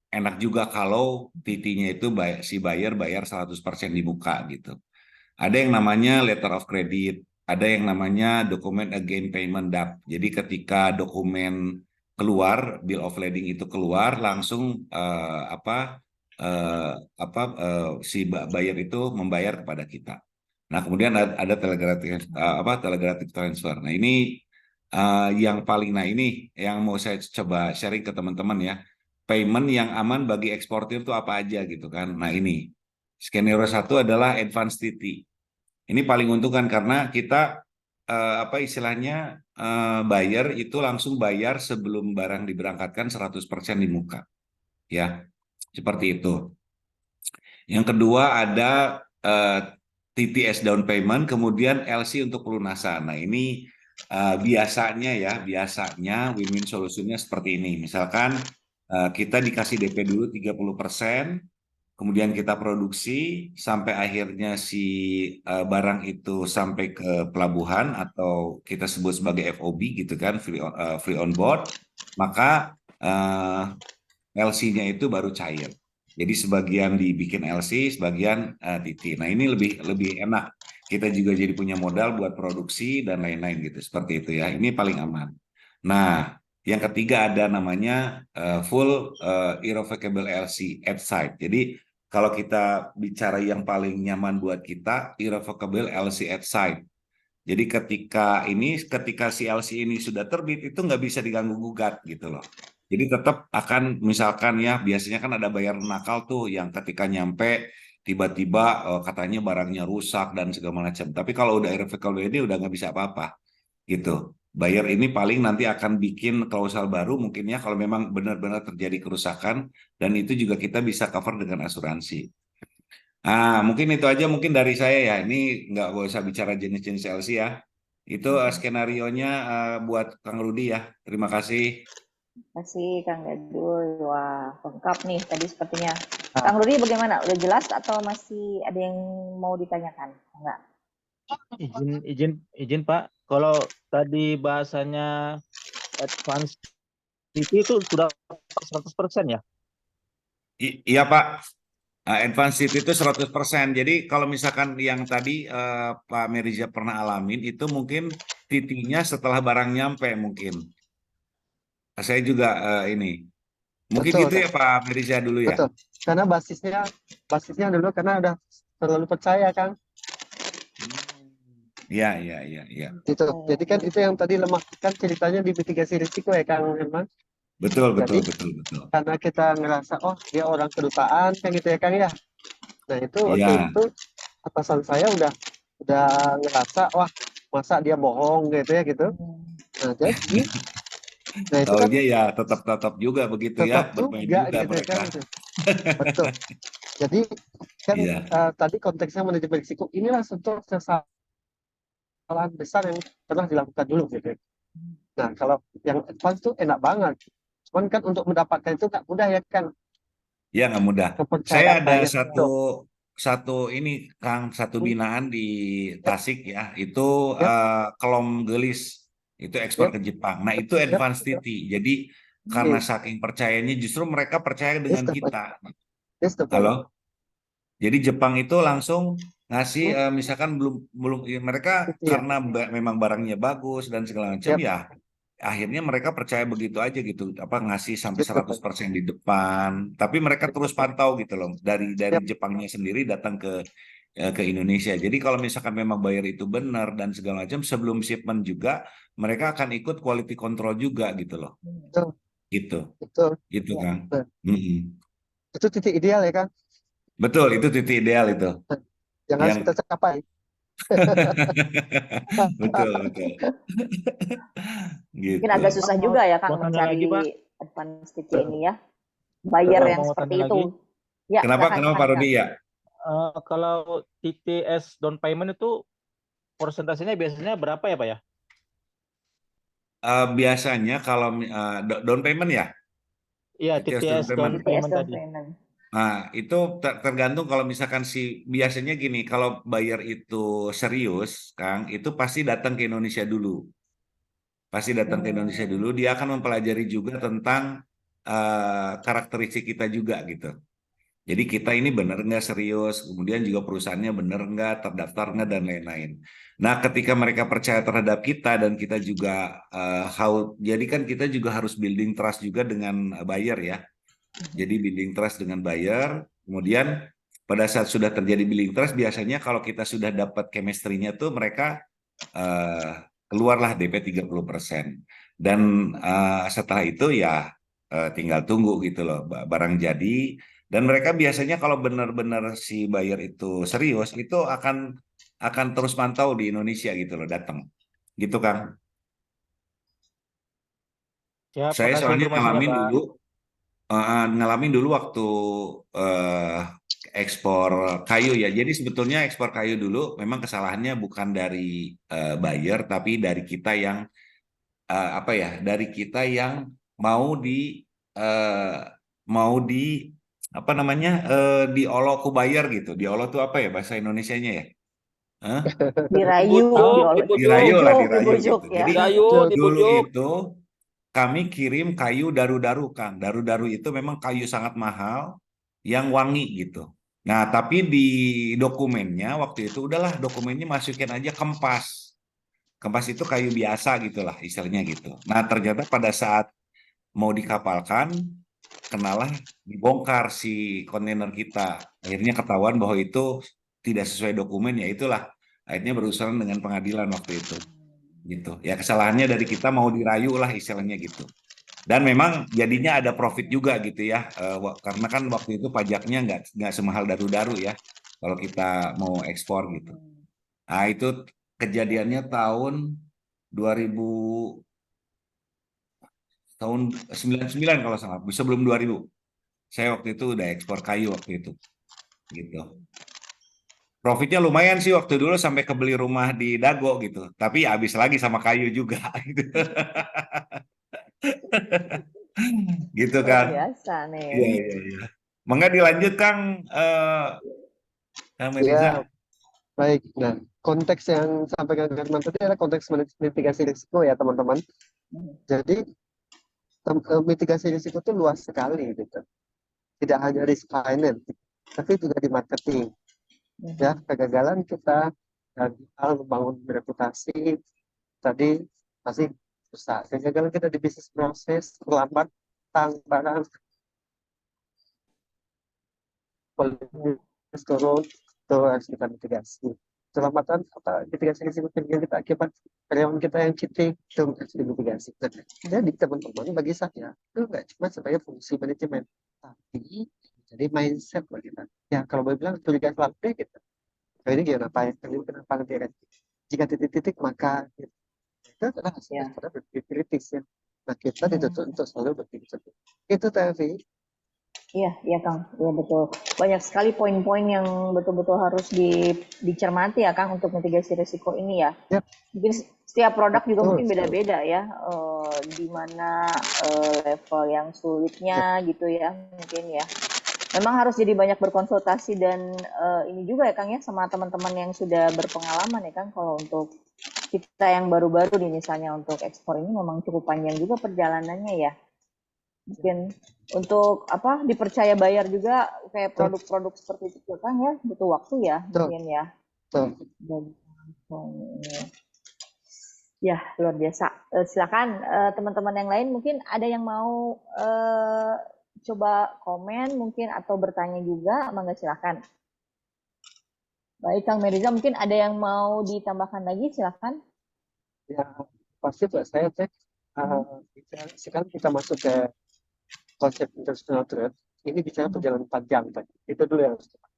enak juga kalau TT-nya itu si buyer bayar 100% di muka gitu. Ada yang namanya letter of credit, ada yang namanya document again payment DAP. Jadi ketika dokumen keluar, bill of lading itu keluar, langsung si buyer itu membayar kepada kita. Nah, kemudian ada telegraphic transfer. Nah, ini nah ini yang mau saya coba sharing ke teman-teman ya. Payment yang aman bagi eksportir itu apa aja gitu kan. Nah, ini skenario 1 adalah advance TT. Ini paling untungkan karena kita istilahnya buyer itu langsung bayar sebelum barang diberangkatkan 100% di muka. Ya, seperti itu. Yang kedua ada TTS down payment, kemudian LC untuk pelunasan. Nah, ini biasanya win-win solusinya seperti ini. Misalkan kita dikasih DP dulu 30%, kemudian kita produksi sampai akhirnya si barang itu sampai ke pelabuhan atau kita sebut sebagai FOB gitu kan, free on board, maka LC-nya itu baru cair. Jadi sebagian dibikin LC, sebagian TT. Nah, ini lebih enak. Kita juga jadi punya modal buat produksi dan lain-lain gitu. Seperti itu ya. Ini paling aman. Nah, yang ketiga ada namanya full irrevocable LC at site. Jadi kalau kita bicara yang paling nyaman buat kita, irrevocable LC at site. Jadi ketika si LC ini sudah terbit, itu nggak bisa diganggu gugat gitu loh. Jadi tetap akan misalkan ya, biasanya kan ada bayar nakal tuh yang ketika nyampe tiba-tiba katanya barangnya rusak dan segala macam. Tapi kalau udah irrevocable ini udah nggak bisa apa-apa gitu. Buyer ini paling nanti akan bikin klausal baru mungkin ya kalau memang benar-benar terjadi kerusakan, dan itu juga kita bisa cover dengan asuransi. Mungkin itu aja mungkin dari saya ya. Ini nggak usah bicara jenis-jenis LC ya. Itu skenarionya buat Kang Rudi ya. Terima kasih. Terima kasih Kang Gadul. Wah, lengkap nih tadi sepertinya. Kang Rudi bagaimana? Udah jelas atau masih ada yang mau ditanyakan? Enggak. Izin Pak. Kalau tadi bahasanya advance TT itu sudah 100% ya? Iya Pak. Advance itu 100%. Jadi kalau misalkan yang tadi Pak Meriza pernah alamin itu mungkin titiknya setelah barang nyampe mungkin. Saya juga ini. Mungkin Betul, gitu ya Pak Meriza dulu ya. betul. Karena basisnya dulu karena udah terlalu percaya kan. Iya. Gitu. Jadi kan itu yang tadi lemah kan ceritanya di mitigasi risiko ya Kang Herman. Betul. Karena kita ngerasa oh dia orang kedutaan kan gitu ya Kang ya. Nah itu waktu Iya. itu atasan saya udah ngerasa wah masa dia bohong gitu ya gitu. Nah jadi nah itu kan Taunya ya tetap juga begitu ya, tetap bermain juga juga gitu mereka. kan. Betul. Jadi kan Iya. tadi konteksnya manajemen risiko inilah satu kesalahan besar yang pernah dilakukan dulu gitu. Nah kalau yang advance tuh enak banget. Cuman kan untuk mendapatkan itu nggak mudah ya kan. Ya nggak mudah. Saya Kepercayaan ada buyer. satu ini Kang, satu binaan di Tasik ya, itu Yap. Kelom Gelis, itu ekspor Yap. ke Jepang. Nah itu Yap. advance TT. Jadi karena saking percayanya justru mereka percaya dengan kita. Halo. Jadi Jepang itu langsung ngasih misalkan belum mereka karena memang barangnya bagus dan segala macam ya. Akhirnya mereka percaya begitu aja gitu, ngasih sampai 100% di depan. Tapi mereka terus pantau gitu loh dari Jepangnya sendiri datang ke Indonesia. Jadi kalau misalkan memang buyer itu benar dan segala macam, sebelum shipment juga mereka akan ikut quality control juga gitu loh. Gitu. Gitu kan. Itu titik ideal ya kan. Betul, itu titik ideal itu. Yang harus kita capai. Betul. Gitu. Mungkin agak susah juga ya Kang Mau tanya mencari lagi, Pak. advance TT ini ya. Buyer yang Mau seperti tanya itu. lagi? Ya, Kenapa Pak Rudi ya? Kalau TTS down payment itu persentasenya biasanya berapa ya Pak ya? Biasanya kalau down payment ya? Iya, TTS down payment tadi. Nah, itu tergantung kalau misalkan biasanya gini, kalau buyer itu serius, Kang, itu pasti datang ke Indonesia dulu. Dia akan mempelajari juga tentang karakteristik kita juga gitu. Jadi kita ini benar nggak serius, kemudian juga perusahaannya benar nggak, terdaftar nggak, dan lain-lain. Nah, ketika mereka percaya terhadap kita dan kita juga jadi kan kita juga harus building trust juga dengan buyer ya. Jadi building trust dengan buyer, kemudian pada saat sudah terjadi building trust, biasanya kalau kita sudah dapat chemistry-nya tuh mereka keluarlah DP 30%. Dan setelah itu ya tinggal tunggu gitu loh, barang jadi. Dan mereka biasanya kalau benar-benar si buyer itu serius, itu akan terus mantau di Indonesia gitu loh, datang. Gitu Kang. Ya, Saya makasih soalnya informasinya, Pak. ngalamin dulu waktu eh, ekspor kayu ya. Jadi sebetulnya ekspor kayu dulu memang kesalahannya bukan dari buyer, tapi dari kita yang apa ya? Dari kita yang mau di eh, mau di apa namanya diolok ke buyer gitu. Diolok tuh apa ya bahasa Indonesianya ya? Hah? Dirayu, Dirayu lah, dibujuk, dirayu dibujuk gitu. ya. Jadi Dirayu, dulu dibujuk. itu kami kirim kayu daru-daru, Kang. Daru-daru itu memang kayu sangat mahal yang wangi gitu. Nah, tapi di dokumennya waktu itu udahlah dokumennya masukin aja kempas. Kempas itu kayu biasa gitulah istilahnya gitu. Nah, ternyata pada saat mau dikapalkan, kenalah dibongkar si kontainer kita. Akhirnya ketahuan bahwa itu tidak sesuai dokumen, ya itulah. Akhirnya berurusan dengan pengadilan waktu itu. Gitu. Ya kesalahannya dari kita mau dirayu lah istilahnya gitu. Dan memang jadinya ada profit juga gitu ya, karena kan waktu itu pajaknya nggak semahal daru-daru ya, kalau kita mau ekspor gitu. Nah itu kejadiannya tahun 2000, tahun 99 kalau salah, sebelum 2000. Saya waktu itu udah ekspor kayu waktu itu, gitu. Profitnya lumayan sih waktu dulu sampai kebeli rumah di Dago gitu, tapi habis lagi sama kayu juga. Gitu, gitu Luar kan. biasa nih. Iya, iya, iya. Mangga dilanjut Kang, Kang Meriza. Ya, baik. Nah, konteks yang sampaikan Herman tadi adalah konteks mitigasi risiko ya, teman-teman. Jadi, mitigasi risiko itu luas sekali gitu. Tidak hanya risk finance, tapi juga di marketing. Ya, kegagalan kita gagal membangun reputasi tadi masih susah. Kegagalan kita di bisnis proses, terlambat, barang, kualitas turun, itu harus kita mitigasi. Keselamatan apa mitigasi risiko kerja kita akibat karyawan kita yang cheating itu harus dimitigasi. Nah, jadi teman-teman bagi saya itu nggak cuma sebagai fungsi manajemen, tapi jadi mindset bagi kita. Ya kalau boleh bilang curiga selalu gitu. Nah, ini gimana Pak? Ini kenapa nanti jika titik-titik maka gitu. Itu adalah hasil pada berpikir kritis ya. Nah kita dituntut untuk selalu berpikir kritis. Itu Tevi. Iya, iya Kang, iya betul. Banyak sekali poin-poin yang betul-betul harus dicermati ya Kang untuk mitigasi risiko ini ya. Yep. Mungkin setiap produk juga Betul, mungkin beda-beda ya, di mana level yang sulitnya gitu ya mungkin ya. Memang harus jadi banyak berkonsultasi dan ini juga ya Kang ya sama teman-teman yang sudah berpengalaman ya Kang. Kalau untuk kita yang baru-baru nih misalnya untuk ekspor ini memang cukup panjang juga perjalanannya ya. Mungkin untuk apa dipercaya bayar juga kayak produk-produk seperti itu kan ya butuh waktu ya mungkin ya. Dan ya luar biasa. Silakan teman-teman yang lain mungkin ada yang mau coba komen mungkin atau bertanya juga, mangga silakan. Baik Kang Meriza mungkin ada yang mau ditambahkan lagi silakan. Ya pasti buat saya cek sekarang kita masuk ke konsep international trade, ini bicara perjalanan panjang, Pak. Itu dulu yang harus kita.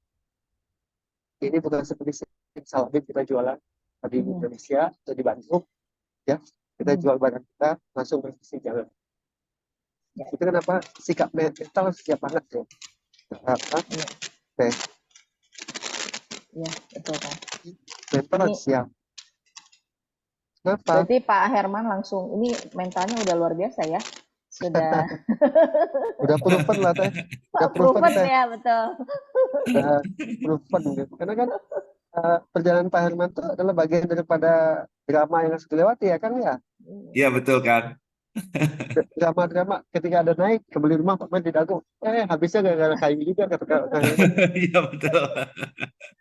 Ini bukan seperti salabim kita jualan di Indonesia atau di Bandung, ya kita jual barang kita langsung bersih jalan. Ya. Itu kenapa sikap mental siap banget ya. Iya betul kan. Mental siap. Kenapa? Berarti Pak Herman langsung ini mentalnya udah luar biasa ya. Sudah udah proven lah teh. Udah proven ya betul. Udah proven gitu. Karena kan perjalanan Pak Herman itu adalah bagian daripada drama yang harus dilewati ya kan ya. Iya betul kan. Drama-drama ketika ada naik kebeli rumah pemain di dago, habisnya gara-gara kayu juga kata Kang Herman. Iya betul.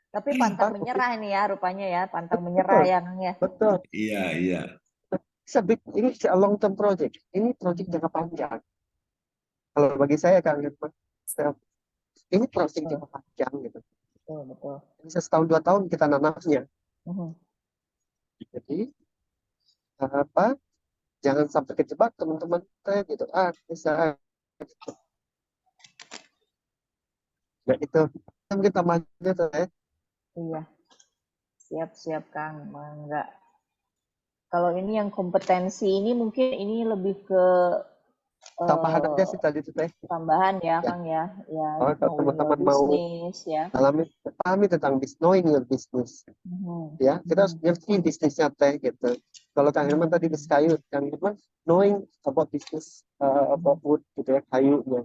Tapi pantang menyerah nih ya rupanya ya, pantang menyerah Betul, ya Kang ya. betul. Iya, iya. Ini long term project. Ini project jangka panjang. Kalau bagi saya Kang Herman, ini project jangka panjang gitu. Betul, betul. Bisa setahun 2 tahun kita nanamnya. Mhm. Jadi apa? Jangan sampai kejebak teman-teman teh gitu. Bisa ya itu. Kita maju teh. Iya. Siap-siap Kang, enggak. Kalau ini yang kompetensi ini mungkin ini lebih ke Tambahan aja sih tadi itu teh. tambahan ya Ya. Kang ya. Ya, Kalau knowing your teman-teman mau business ya. pahami tentang knowing your business. Mhm. Ya, kita harus ngerti bisnisnya teh gitu. Kalau Kang Herman tadi bis kayu, Kang Herman knowing about business about wood gitu ya, kayunya.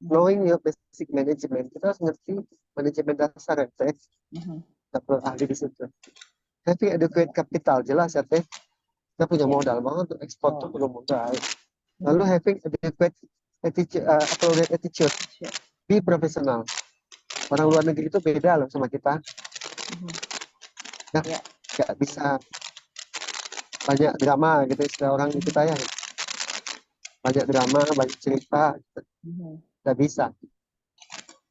Knowing your basic management, kita harus ngerti manajemen dasar ya teh. Kita perlu ahli di situ. Having adequate capital, jelas ya teh. Kita punya modal banget untuk ekspor tuh perlu modal. Lalu having adequate attitude, be professional. Orang luar negeri itu beda loh sama kita. Nggak bisa banyak drama gitu istilah orang kita ya. Banyak drama, banyak cerita, nggak bisa.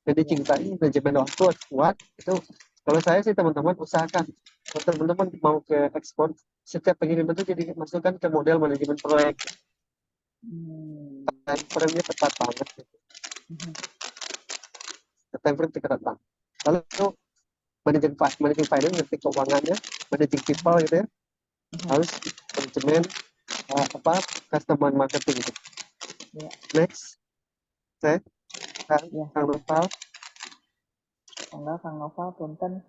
Jadi cerita ini manajemen waktu kuat itu. Kalau saya sih teman-teman usahakan, kalau teman-teman mau ke ekspor, setiap pengiriman itu jadi masukkan ke model manajemen proyek. Time frame-nya tepat banget. Time frame tepat banget. Lalu itu managing finance, ngerti keuangannya, managing people gitu ya. Harus manajemen customer marketing gitu. Next, Kang Noval. Kang Noval, punten.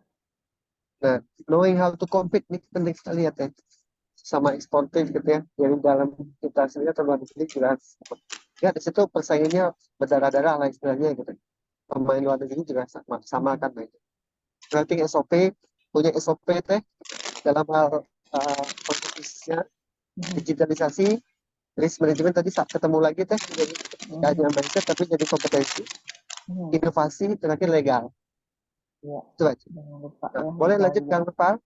Nah, knowing how to compete ini penting sekali ya teh. Sama eksportir gitu ya, yang dalam kita sendiri atau luar negeri jelas. Ya di situ persaingannya berdarah-darah lah istilahnya gitu. Pemain luar negeri juga sama kan gitu. Berarti SOP, punya SOP teh dalam hal bisnisnya, digitalisasi, risk management tadi saat ketemu lagi teh jadi tidak hanya mindset tapi jadi kompetensi, inovasi, terakhir legal. Ya. Itu aja. Nah, boleh lanjut Kang Noval.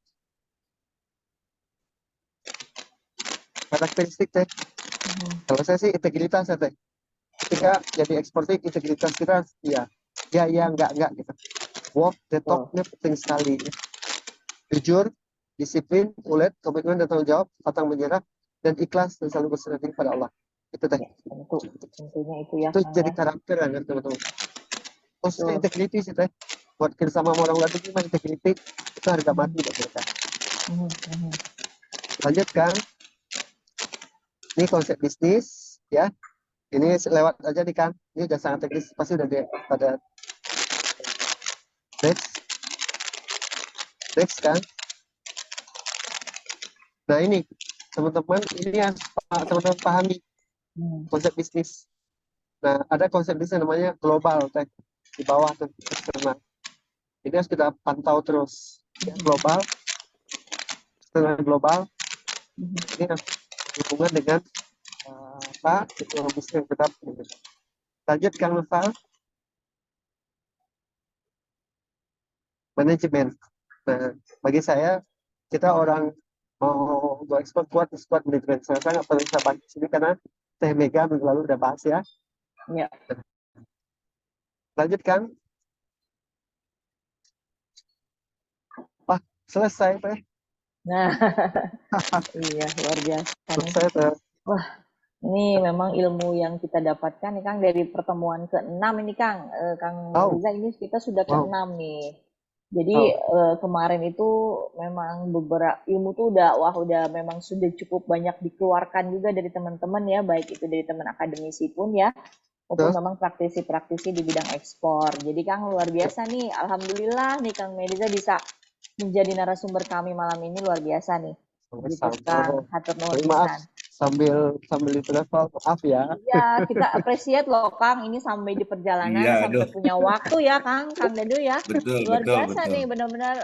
Karakteristik teh. Kalau saya sih integritas ya teh. Ketika jadi eksportir integritas kita ya enggak gitu. Walk the talk-nya penting sekali. Jujur, disiplin, ulet, komitmen dan tanggung jawab, pantang menyerah dan ikhlas dan selalu berserah diri pada Allah. Itu teh. Tentunya itu ya. Itu jadi karakter kan teman-teman. Khususnya integriti sih teh. Buat kerjasama sama orang luar negeri, integriti itu harga mati buat mereka. Lanjut Kang. Ini konsep bisnis ya. Ini lewat aja nih Kang. Ini udah sangat teknis, pasti udah pada next Kang. Nah ini teman-teman, ini yang teman-teman pahami konsep bisnis. Nah ada konsep bisnis namanya global teh di bawah tuh eksternal. Ini harus kita pantau terus ya, global, eksternal global. Ini harus hubungan dengan bisnis yang benar. Lanjut Kang Noval. Manajemen. Nah, bagi saya, kita orang mau go ekspor kuat manajemen. Saya nggak perlu saya bahas di sini karena Teh Mega minggu lalu udah bahas ya. Ya. Lanjut Kang. Wah, selesai Teh. Nah, iya luar biasa. Selesai Teh. Wah, ini memang ilmu yang kita dapatkan nih Kang dari pertemuan ke-6 ini Kang. Kang Riza ini kita sudah ke-6 nih. Jadi kemarin itu memang beberapa ilmu tuh udah memang sudah cukup banyak dikeluarkan juga dari teman-teman ya, baik itu dari teman akademisi pun ya, maupun memang praktisi-praktisi di bidang ekspor. Jadi Kang luar biasa nih, alhamdulillah nih Kang Meriza bisa menjadi narasumber kami malam ini, luar biasa nih. Gitu Kang, hatur nuhun pisan. Sambil di travel, maaf ya. Iya, kita appreciate loh Kang, ini sampai di perjalanan, sampai punya waktu ya Kang Dadu ya. Betul, luar betul, biasa betul. nih, benar-benar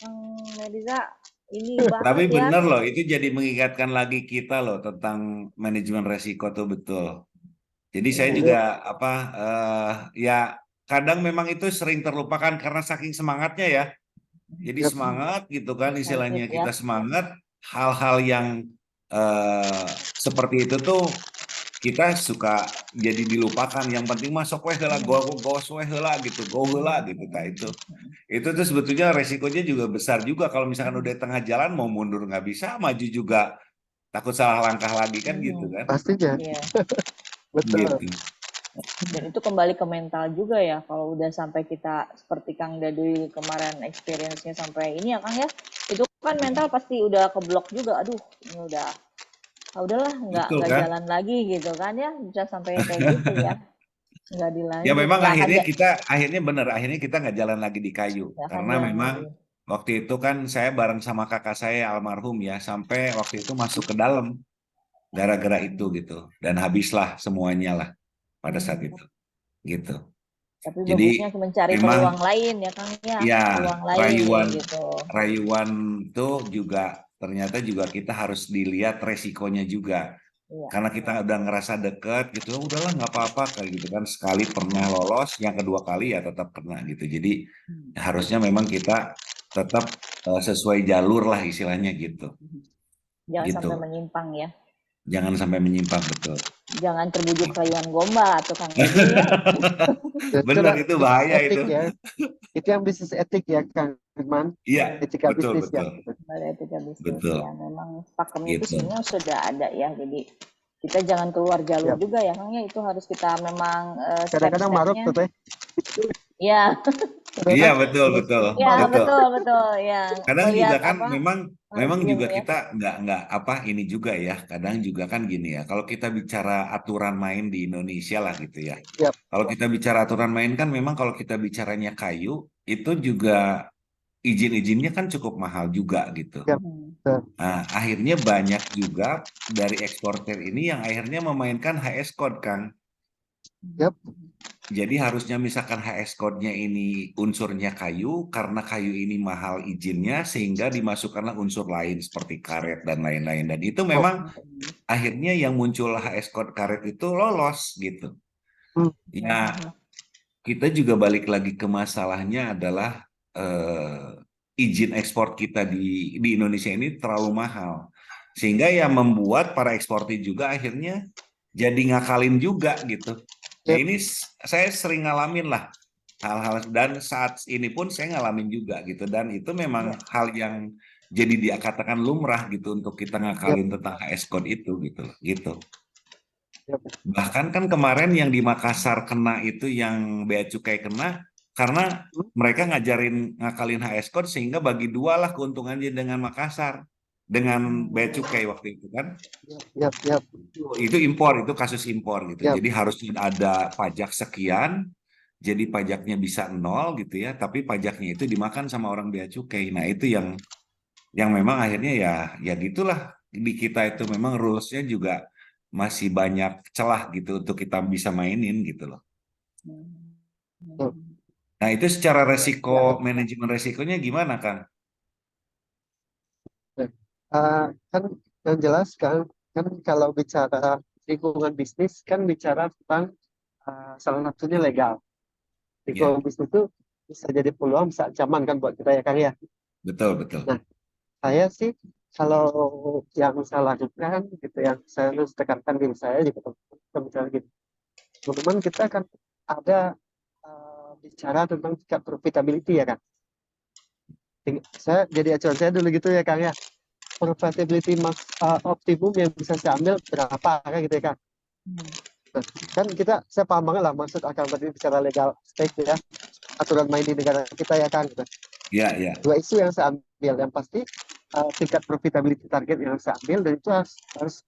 Kang Meriza ini Tapi banget ya. benar loh, itu jadi mengingatkan lagi kita loh tentang manajemen resiko tuh betul. Jadi saya Iya. juga ya kadang memang itu sering terlupakan karena saking semangatnya ya. Jadi Yap. semangat gitu kan istilahnya Excited ya. kita semangat hal-hal yang seperti itu tuh kita suka jadi dilupakan. Yang penting masuk weh heula go weh heula gitu, go heula gitu nah itu. Itu tuh sebetulnya resikonya juga besar juga kalau misalkan udah tengah jalan mau mundur nggak bisa, maju juga takut salah langkah lagi kan gitu kan. Pastinya. Iya. Betul. Gitu. Dan itu kembali ke mental juga ya. Kalau udah sampai kita seperti Kang Daduy kemarin experience-nya sampai ini ya Kang ya. Itu kan mental pasti udah keblok juga. Aduh, ini udah udahlah nggak Betul kan? jalan lagi gitu kan ya. Bisa sampai kayak gitu ya. Nggak Ya dilanjut. memang Nggak akan akhirnya kita nggak jalan lagi di kayu nggak akan karena jalan memang lagi. waktu itu kan saya bareng sama kakak saya almarhum ya sampai waktu itu masuk ke dalam gara-gara itu gitu dan habislah semuanya lah pada saat itu gitu. Tapi Jadi bagusnya mencari memang peluang lain ya Kang ya. ya Peluang lain kayak rayuan gitu. rayuan tuh juga ternyata juga kita harus dilihat resikonya juga. Iya. Karena kita udah ngerasa deket gitu, udahlah nggak apa-apa kayak gitu kan. Sekali pernah lolos, yang kedua kali ya tetap kena gitu. Jadi harusnya memang kita tetap sesuai jalur lah istilahnya gitu. Jangan Gitu. sampai menyimpang ya. Jangan sampai menyimpang betul. Jangan terbujuk rayuan gombal atau Kang Daduy ya. Benar itu bahaya etik itu. ya. Itu yang bisnis etik ya Kang Firman. Iya, Etika betul bisnis ya. betul. Pada etika bisnis Betul. ya. Memang pakemnya itu Gitu. sebenarnya sudah ada ya. Jadi kita jangan keluar jalur Yap. juga ya Kang ya. Itu harus kita memang Kadang-kadang marut step-stepnya. tuh teh. Ya, Iya betul betul ya betul. betul ya. Kadang juga Melihat kan apa memang margin juga ya. kita nggak apa ini juga ya. Kadang juga kan gini ya. Kalau kita bicara aturan main di Indonesia lah gitu ya. Yap. Kalau kita bicara aturan main kan memang kalau kita bicaranya kayu itu juga izin-izinnya kan cukup mahal juga gitu. Yap. Nah, akhirnya banyak juga dari eksportir ini yang akhirnya memainkan HS code Kang. Yap. Jadi harusnya misalkan HS code-nya ini unsurnya kayu, karena kayu ini mahal izinnya, sehingga dimasukkanlah unsur lain seperti karet dan lain-lain. Dan itu memang akhirnya yang muncul HS code karet itu lolos gitu. Ya, kita juga balik lagi ke masalahnya adalah izin ekspor kita di Indonesia ini terlalu mahal. Sehingga ya membuat para eksportir juga akhirnya jadi ngakalin juga gitu. Ya ini saya sering ngalamin lah hal-hal dan saat ini pun saya ngalamin juga gitu dan itu memang hal yang jadi dikatakan lumrah gitu untuk kita ngakalin tentang HS code itu gitu. Bahkan kan kemarin yang di Makassar kena itu yang bea cukai kena karena mereka ngajarin ngakalin HS code sehingga bagi dua lah keuntungannya dengan Makassar dengan bea cukai waktu itu kan. Yap. Itu impor, itu kasus impor gitu. Yap. Jadi harusnya ada pajak sekian, jadi pajaknya bisa nol gitu ya, tapi pajaknya itu dimakan sama orang bea cukai. Nah itu yang memang akhirnya ya gitulah di kita itu memang rules-nya juga masih banyak celah gitu untuk kita bisa mainin gitu loh. Nah itu secara resiko manajemen resikonya gimana Kang? Kan yang jelas kan kalau bicara lingkungan bisnis kan bicara tentang salah satunya legal. Lingkungan bisnis itu bisa jadi peluang, bisa ancaman kan buat kita ya Kang ya. Betul. Nah, saya sih kalau yang saya lakukan gitu, yang saya harus tekankan diri saya gitu, misalnya gitu, teman-teman kita kan ada bicara tentang tingkat profitability ya kan. Saya jadi acuan saya dulu gitu ya Kang ya. Profitability optimum yang bisa saya ambil berapa kan gitu ya Kang. Nah, kan saya paham banget lah maksud akan tadi bicara legal stake ya, aturan main di negara kita ya Kang gitu. Iya. Dua isu yang saya ambil, yang pasti tingkat profitability target yang saya ambil dan itu harus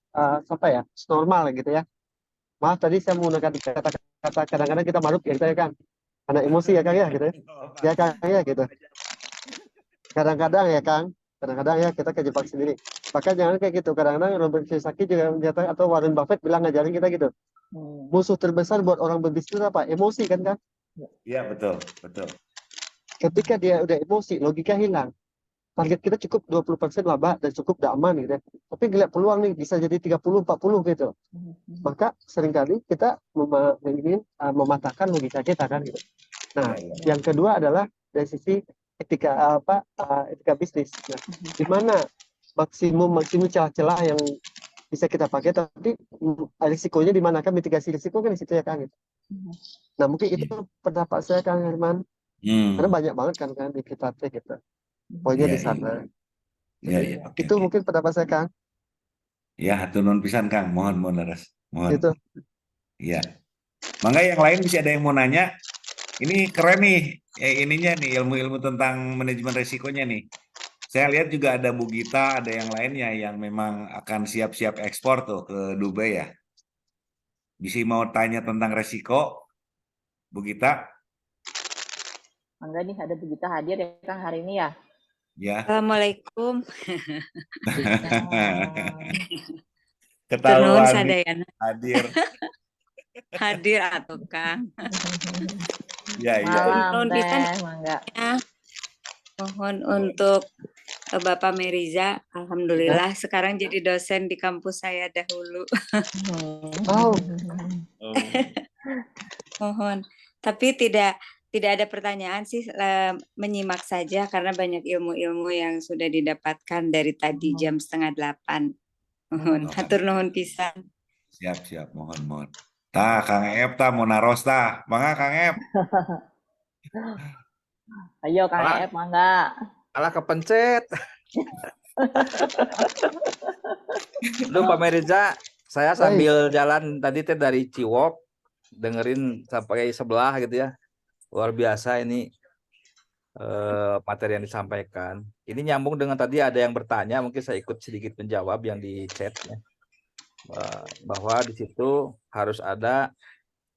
apa ya, normal gitu ya. Maaf tadi saya menggunakan kata-kata kadang-kadang kita maruk ya gitu ya Kang, karena emosi ya Kang ya gitu ya Kang ya gitu. Kadang-kadang ya kita kejebak sendiri. Maka jangan kayak gitu. Kadang-kadang Robert Kiyosaki juga menyatakan, atau Warren Buffett bilang ngajarin kita gitu. Musuh terbesar buat orang berbisnis apa? Emosi kan? Iya betul. Ketika dia udah emosi, logika hilang. target kita cukup 20% laba dan cukup udah aman gitu ya. Tapi ngeliat peluang nih bisa jadi 30-40 gitu. Maka seringkali kita ingin mematahkan logika kita kan gitu. Nah, yang kedua adalah dari sisi etika etika bisnis. Nah, di mana maksimum celah-celah yang bisa kita pakai, tapi risikonya di mana kan, mitigasi risiko kan di situ ya Kang. Nah, mungkin itu pendapat saya Kang Herman. Karena banyak banget kan di kita gitu. Poinnya di sana. Oke, Itu oke. mungkin pendapat saya Kang. Ya, hatur nuhun pisan Kang. Mohon leres. Mohon. Itu. Iya. Mangga yang lain bisa ada yang mau nanya. Ini keren nih, ininya nih ilmu-ilmu tentang manajemen resikonya nih. Saya lihat juga ada Bu Gita, ada yang lainnya yang memang akan siap-siap ekspor tuh ke Dubai ya. Bisa mau tanya tentang resiko, Bu Gita? Mangga nih ada Bu Gita hadir ya Kang hari ini ya. Ya. Assalamualaikum. Ketahuan Sadayana hadir. hadir atau Kang. Ya, Malam Nuhun pisan teh, Mangga. mohon untuk Bapak Meriza, alhamdulillah sekarang jadi dosen di kampus saya dahulu. Oh. Mohon. Tapi tidak ada pertanyaan sih, menyimak saja karena banyak ilmu-ilmu yang sudah didapatkan dari tadi jam 7:30. Mohon hatur nuhun pisan. Siap, mohon. Tah, Kang Ep tah mau naros tah. Mangga Kang Ep. Ayo Kang Ep, Mangga. Alah kepencet. Duh Pak Meriza, saya sambil jalan tadi teh dari Ciwok dengerin sampai sebelah gitu ya. Luar biasa ini materi yang disampaikan. Ini nyambung dengan tadi ada yang bertanya, mungkin saya ikut sedikit menjawab yang di chat ya. Bahwa di situ harus ada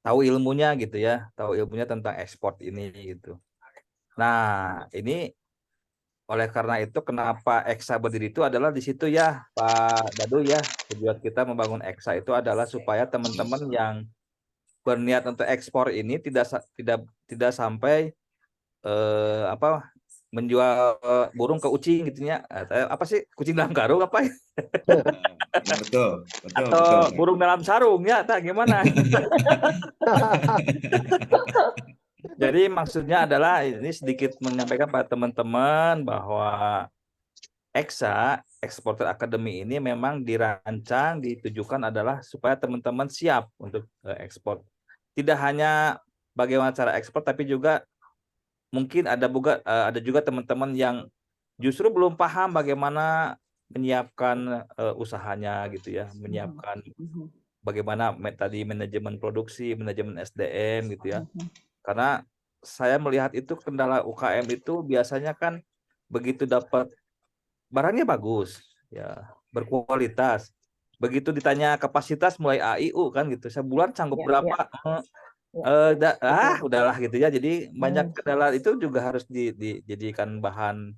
tahu ilmunya gitu ya, tahu ilmunya tentang ekspor ini gitu. Nah, ini oleh karena itu kenapa EXA berdiri itu adalah di situ ya Pak Dadu ya. Tujuan kita membangun EXA itu adalah supaya teman-teman yang berniat untuk ekspor ini tidak sampai menjual burung ke ucing gitu ya. Apa sih kucing dalam karung apa ya? Betul. Atau burung dalam sarung ya, gimana? Jadi maksudnya adalah ini sedikit menyampaikan pada teman-teman bahwa EXA Exporter Academy ini memang dirancang, ditujukan adalah supaya teman-teman siap untuk ekspor. Tidak hanya bagaimana cara ekspor, tapi juga mungkin ada juga teman-teman yang justru belum paham bagaimana menyiapkan usahanya gitu ya, menyiapkan bagaimana tadi manajemen produksi, manajemen SDM gitu ya. Karena saya melihat itu kendala UKM itu biasanya kan begitu dapat barangnya bagus, ya berkualitas. Begitu ditanya kapasitas mulai AIU kan gitu, sebulan sanggup berapa? Udahlah gitu ya. Jadi banyak kendala itu juga harus dijadikan bahan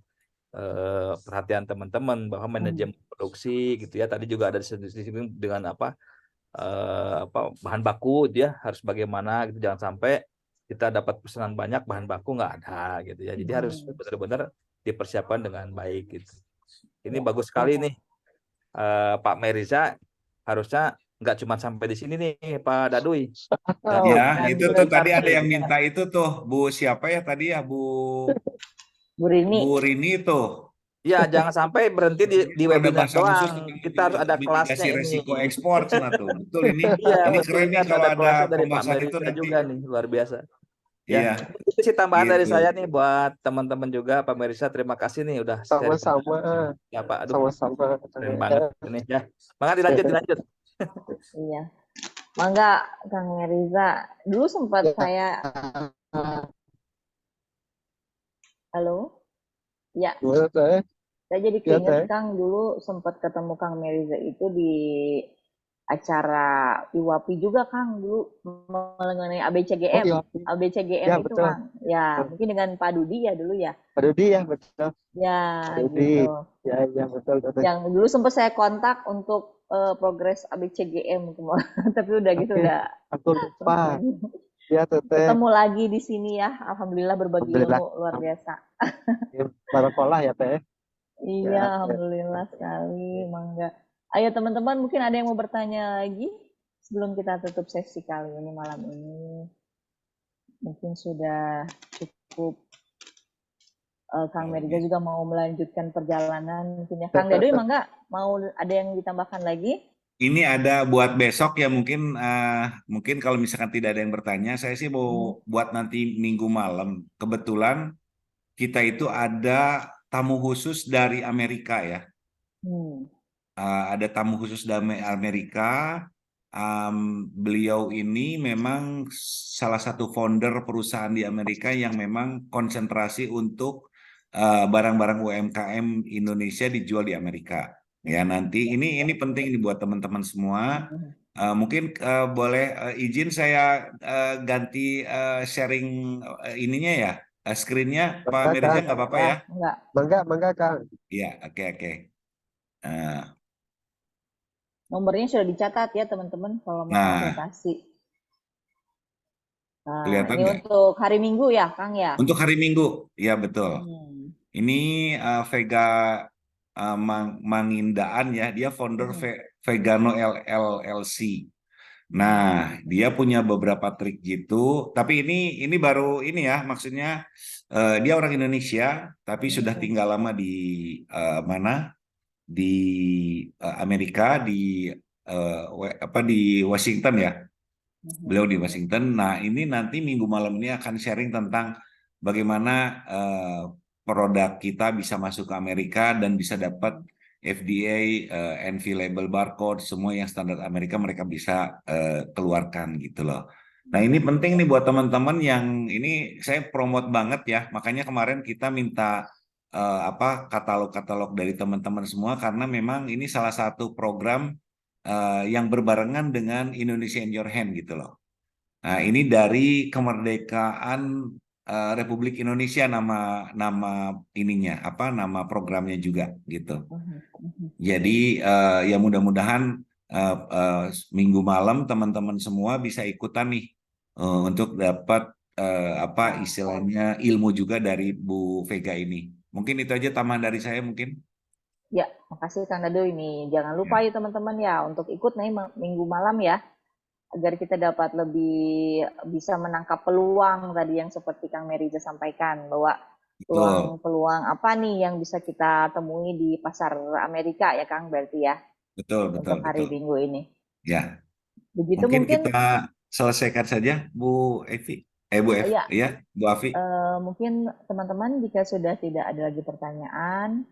perhatian teman-teman bahwa manajemen produksi gitu ya. Tadi juga ada disebut dengan bahan baku dia harus bagaimana gitu, jangan sampai kita dapat pesanan banyak bahan baku nggak ada gitu ya. Jadi harus benar-benar dipersiapkan dengan baik gitu. Ini bagus sekali nih Pak Meriza, harusnya nggak cuma sampai di sini nih Pak Daduy. Ya, itu tuh tadi ada yang minta itu tuh Bu siapa ya tadi ya Bu Rini tuh. Ya, jangan sampai berhenti di webinar doang. Kita harus ada kelasnya ini. Resiko ekspor cina tuh. Betul ini. Iya, ini betul. keren nih kalau ada dari Pak pembahasan itu Meriza juga nih, luar biasa. Iya. Ya, itu sih tambahan dari Gitu. saya nih buat teman-teman juga. Pak Meriza, terima kasih nih udah Sama-sama. Ya Pak, aduh. Sama-sama. Keren banget ini ya. Mangga dilanjut. Iya. Mangga Kang Meriza. Dulu sempat saya Halo? Ya. Saya jadi keinget Kang, dulu sempat ketemu Kang Meriza itu di acara IWAPI juga Kang, dulu mengenai ABCGM. ABCGM itu betul. Kang. Ya, mungkin dengan Pak Dudi ya dulu ya. Pak Dudi ya, betul. Ya, Dudi. gitu. Ya, betul. Yang dulu sempat saya kontak untuk progres ABCGM kemarin, tapi udah gitu udah. Aku lupa. Ya, Teteh. Ketemu lagi di sini ya. Alhamdulillah berbagi ilmu luar biasa. Barakallah ya, Teh. Iya, alhamdulillah sekali, Mangga. Ayo teman-teman, mungkin ada yang mau bertanya lagi sebelum kita tutup sesi kali ini malam ini. Mungkin sudah cukup. Kang Meriza juga mau melanjutkan perjalanan, mungkin ya. Kang Dadoy, Mangga, mau ada yang ditambahkan lagi? Ini ada buat besok ya, mungkin kalau misalkan tidak ada yang bertanya, saya sih mau buat nanti Minggu malam. Kebetulan kita itu ada tamu khusus dari Amerika ya. Ada tamu khusus dari Amerika. Beliau ini memang salah satu founder perusahaan di Amerika yang memang konsentrasi untuk barang-barang UMKM Indonesia dijual di Amerika. Ya, nanti ini penting nih buat teman-teman semua. Mungkin boleh izin saya ganti sharing ininya ya, screen-nya Pak Meriza, nggak apa-apa ya? Mangga Kang. Iya, oke. Nomornya sudah dicatat ya teman-teman kalau mau konsultasi. Nah, kelihatan ini nggak? untuk hari Minggu ya, Kang ya? Untuk hari Minggu, ya betul. Ini Vega Mangindaan ya, dia founder Vegano LLC. Nah, dia punya beberapa trik gitu. Tapi ini baru ini ya, maksudnya dia orang Indonesia, tapi sudah tinggal lama di mana? Di Amerika, di Washington ya. Beliau di Washington. Nah, ini nanti Minggu malam ini akan sharing tentang bagaimana produk kita bisa masuk ke Amerika dan bisa dapat FDA, NV label barcode, semua yang standar Amerika mereka bisa keluarkan gitu loh. Nah, ini penting nih buat teman-teman yang ini saya promote banget ya. Makanya kemarin kita minta katalog-katalog dari teman-teman semua karena memang ini salah satu program yang berbarengan dengan Indonesia in Your Hand gitu loh. Nah, ini dari kemerdekaan Republik Indonesia nama ininya nama programnya juga gitu. Jadi ya mudah-mudahan Minggu malam teman-teman semua bisa ikutan nih untuk dapat istilahnya ilmu juga dari Bu Vega ini. Mungkin itu aja tambahan dari saya mungkin. Ya, makasih Kang Dado ini. Jangan lupa ya teman-teman ya untuk ikut nih Minggu malam ya. Agar kita dapat lebih bisa menangkap peluang tadi yang seperti Kang Meriza sampaikan bahwa peluang apa nih yang bisa kita temui di pasar Amerika ya Kang berarti ya. Betul. Untuk hari Minggu ini. Ya. Begitu mungkin kita selesaikan saja Bu Evi. Bu Evi ya, Bu Afi. Mungkin teman-teman jika sudah tidak ada lagi pertanyaan,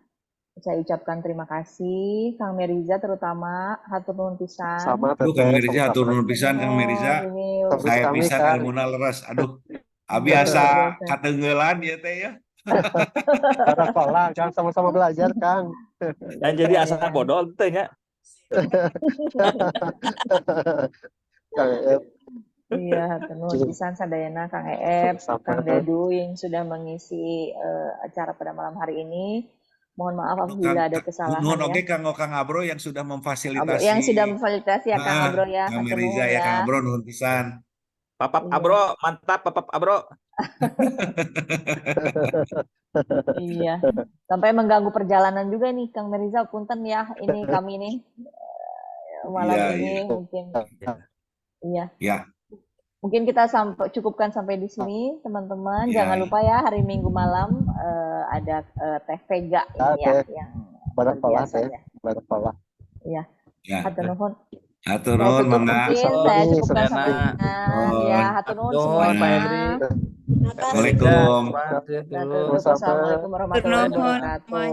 saya ucapkan terima kasih Kang Meriza terutama hatur nuhun pisan. Kang Meriza hatur nuhun pisan Kang Meriza. Saya bisa ilmuna leres. Aduh, biasa katenggelan ya teh ya. Para sekolah Kang sama-sama belajar Kang. Dan jadi asal bodoh teh nya. Kang Iya, hatur pisan sadayana Kang Kang Dadu yang sudah mengisi acara pada malam hari ini. Mohon maaf apabila ada kesalahan ya. Oke Kang Abro yang sudah memfasilitasi. Yang sudah memfasilitasi ya Kang Abro ya. Kang Meriza ya Kang Abro nuhun pisan. Papap Abro, mantap Papap Abro. Iya. Sampai mengganggu perjalanan juga nih Kang Meriza, punten ya ini kami nih malam ini mungkin. Iya. Ya. Mungkin kita cukupkan sampai di sini, teman-teman. Jangan lupa ya hari Minggu malam ada Teh Vega ini ya yang biasa ya. Iya. Hatur nuhun. Hatur nuhun, Mangga. Saya cukupkan sampai di sini. Ya, hatur nuhun semuanya. Assalamualaikum. Assalamualaikum warahmatullahi wabarakatuh.